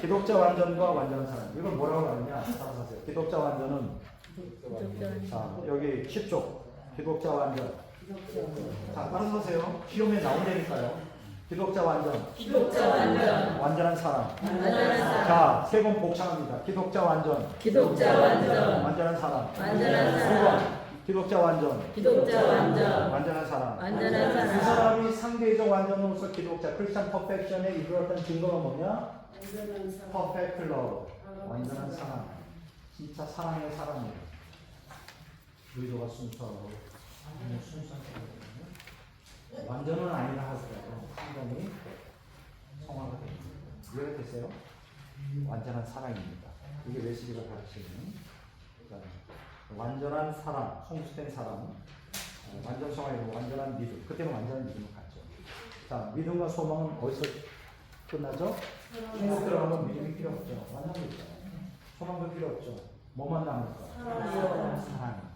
A: 기독자 완전과 완전한 사람. 이걸 뭐라고 하느냐? 따라하세요. 기독자 완전은 자, 여기 10쪽. 기독자 완전. 자, 따라서세요. 시험에 나온다니까요. 기독자 완전.
C: 기독자 완전.
A: 완전한 사람.
C: 완전한 사람.
A: 자, 세 번 복창합니다. 기독자 완전.
C: 기독자 완전.
A: 완전한 사람.
C: 완전한
A: 세
C: 사람.
A: 번. 기독자 완전.
C: 기독자 완전.
A: 완전한 사람.
C: 완전한 사람.
A: 그 사람이 상대적 완전으로서 기독자 크리스천 퍼펙션에 이르렀던 증거가 뭐냐? 퍼펙트 러브. 완전한 사랑. 진짜 사랑의 사랑이에요. 의도가 순수하고 순수한 사람이거든요. 완전은 아니라 하더라도 상당히 성화가 됩니다. 이해가 됐어요? 완전한 사랑입니다. 이게 웨슬리가 가르치는 완전한 사랑, 성숙된 사랑, 완전 성화이고 완전한 믿음. 그때는 완전한 믿음을 갖죠. 자, 믿음과 소망은 어디서 끝나죠? 천국 들어가면 믿음이 필요 없죠. 완전 믿음. 소망도 필요 없죠. 뭐만 남을까? 사랑.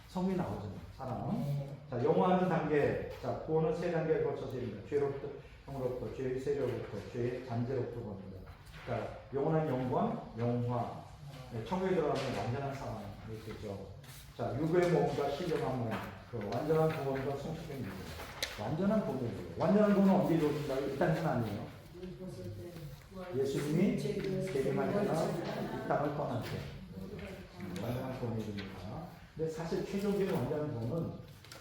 A: 성이 나오잖아요. 사랑. 자, 영화하는 단계. 자, 구원은 세 단계에 걸쳐서 입니다. 죄로부터, 형으로부터, 죄의 세력부터, 죄의 잔재로부터 겁니다. 그러니까 영원한 영광, 영화. 네, 천국에 들어가면 완전한 상황이 되죠. 자, 유괴의 몸과 신령한 몸, 그 완전한 구원과 성숙된 유괴. 완전한 구원이에요. 완전한 구원은 언제 이루어진다? 일단은 아니에요. 예수님이 재림하거나 이 땅을 떠날 때 완전한 구원이 됩니다. 근데 사실 최종적인 완전한 구원은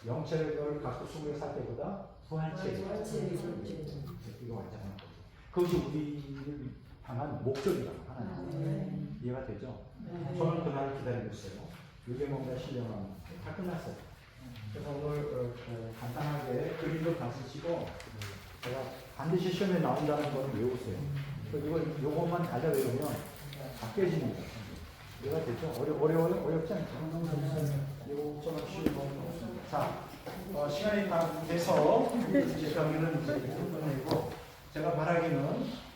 A: 영체를 갖고 수고에 살 때보다 부활체에 이거 완전한 거죠. 그것이 우리를 향한 목적이다. 하나님. 이해가 되죠? 저는 그날을 기다리고 있어요. 유괴 몸과 신령한 다 끝났어요. 그래서 오늘 간단하게 그림도 다 쓰시고 제가 반드시 시험에 나온다는 거는 외우세요. 그리고 요것만 달려 외우면 다 깨집니다. 이해가 되죠? 어렵지 않죠? 요거처럼 쉬운 건 없습니다. 자, 시간이 다 돼서 이제 경기는 이제 끝내고 제가 말하기는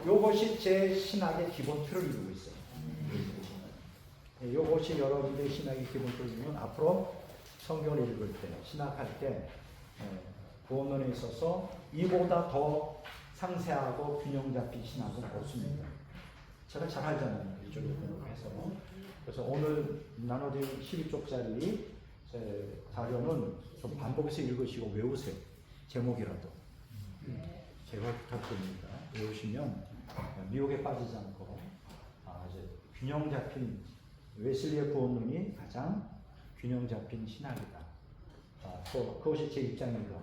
A: 요것이 제 신학의 기본 틀을 이루고 있어요. 요것이 여러분들의 신학의 기본 틀이면 앞으로 성경을 읽을 때, 신학할 때 구원론에 있어서 이보다 더 상세하고 균형 잡힌 신학은 없습니다. 제가 잘 알잖아요. 이쪽에 해서. 그래서 오늘 나눠드린 12쪽짜리 자료는 좀 반복해서 읽으시고 외우세요. 제목이라도. 제가 부탁드립니다. 외우시면 미혹에 빠지지 않고 이제 균형 잡힌 웨슬리의 구원론이 가장 균형 잡힌 신학이다. 또 그것이 제 입장이고,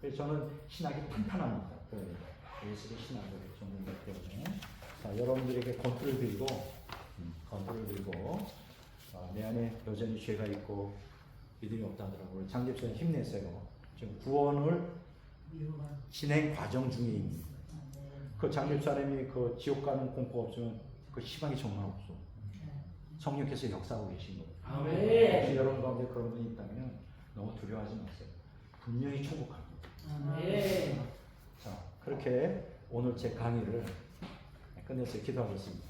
A: 그래서 저는 신학이 탄탄합니다. 웨슬리 신학을 전공했기 때문에 여러분들에게 권투를 들고 내 안에 여전히 죄가 있고 믿음이 없다 하더라고요. 장 집사님 힘내세요. 지금 구원을 진행 과정 중에 있습니다. 그 장 집사님이 그 지옥 가는 공포가 없으면 그 희망이 정말 없어. 성령께서 역사하고 계신 거예요. 혹시 여러분 가운데 그런 분이 있다면 너무 두려워하지 마세요. 분명히 천국합니다. 자, 그렇게 오늘 제 강의를 끝내서 기도하겠습니다.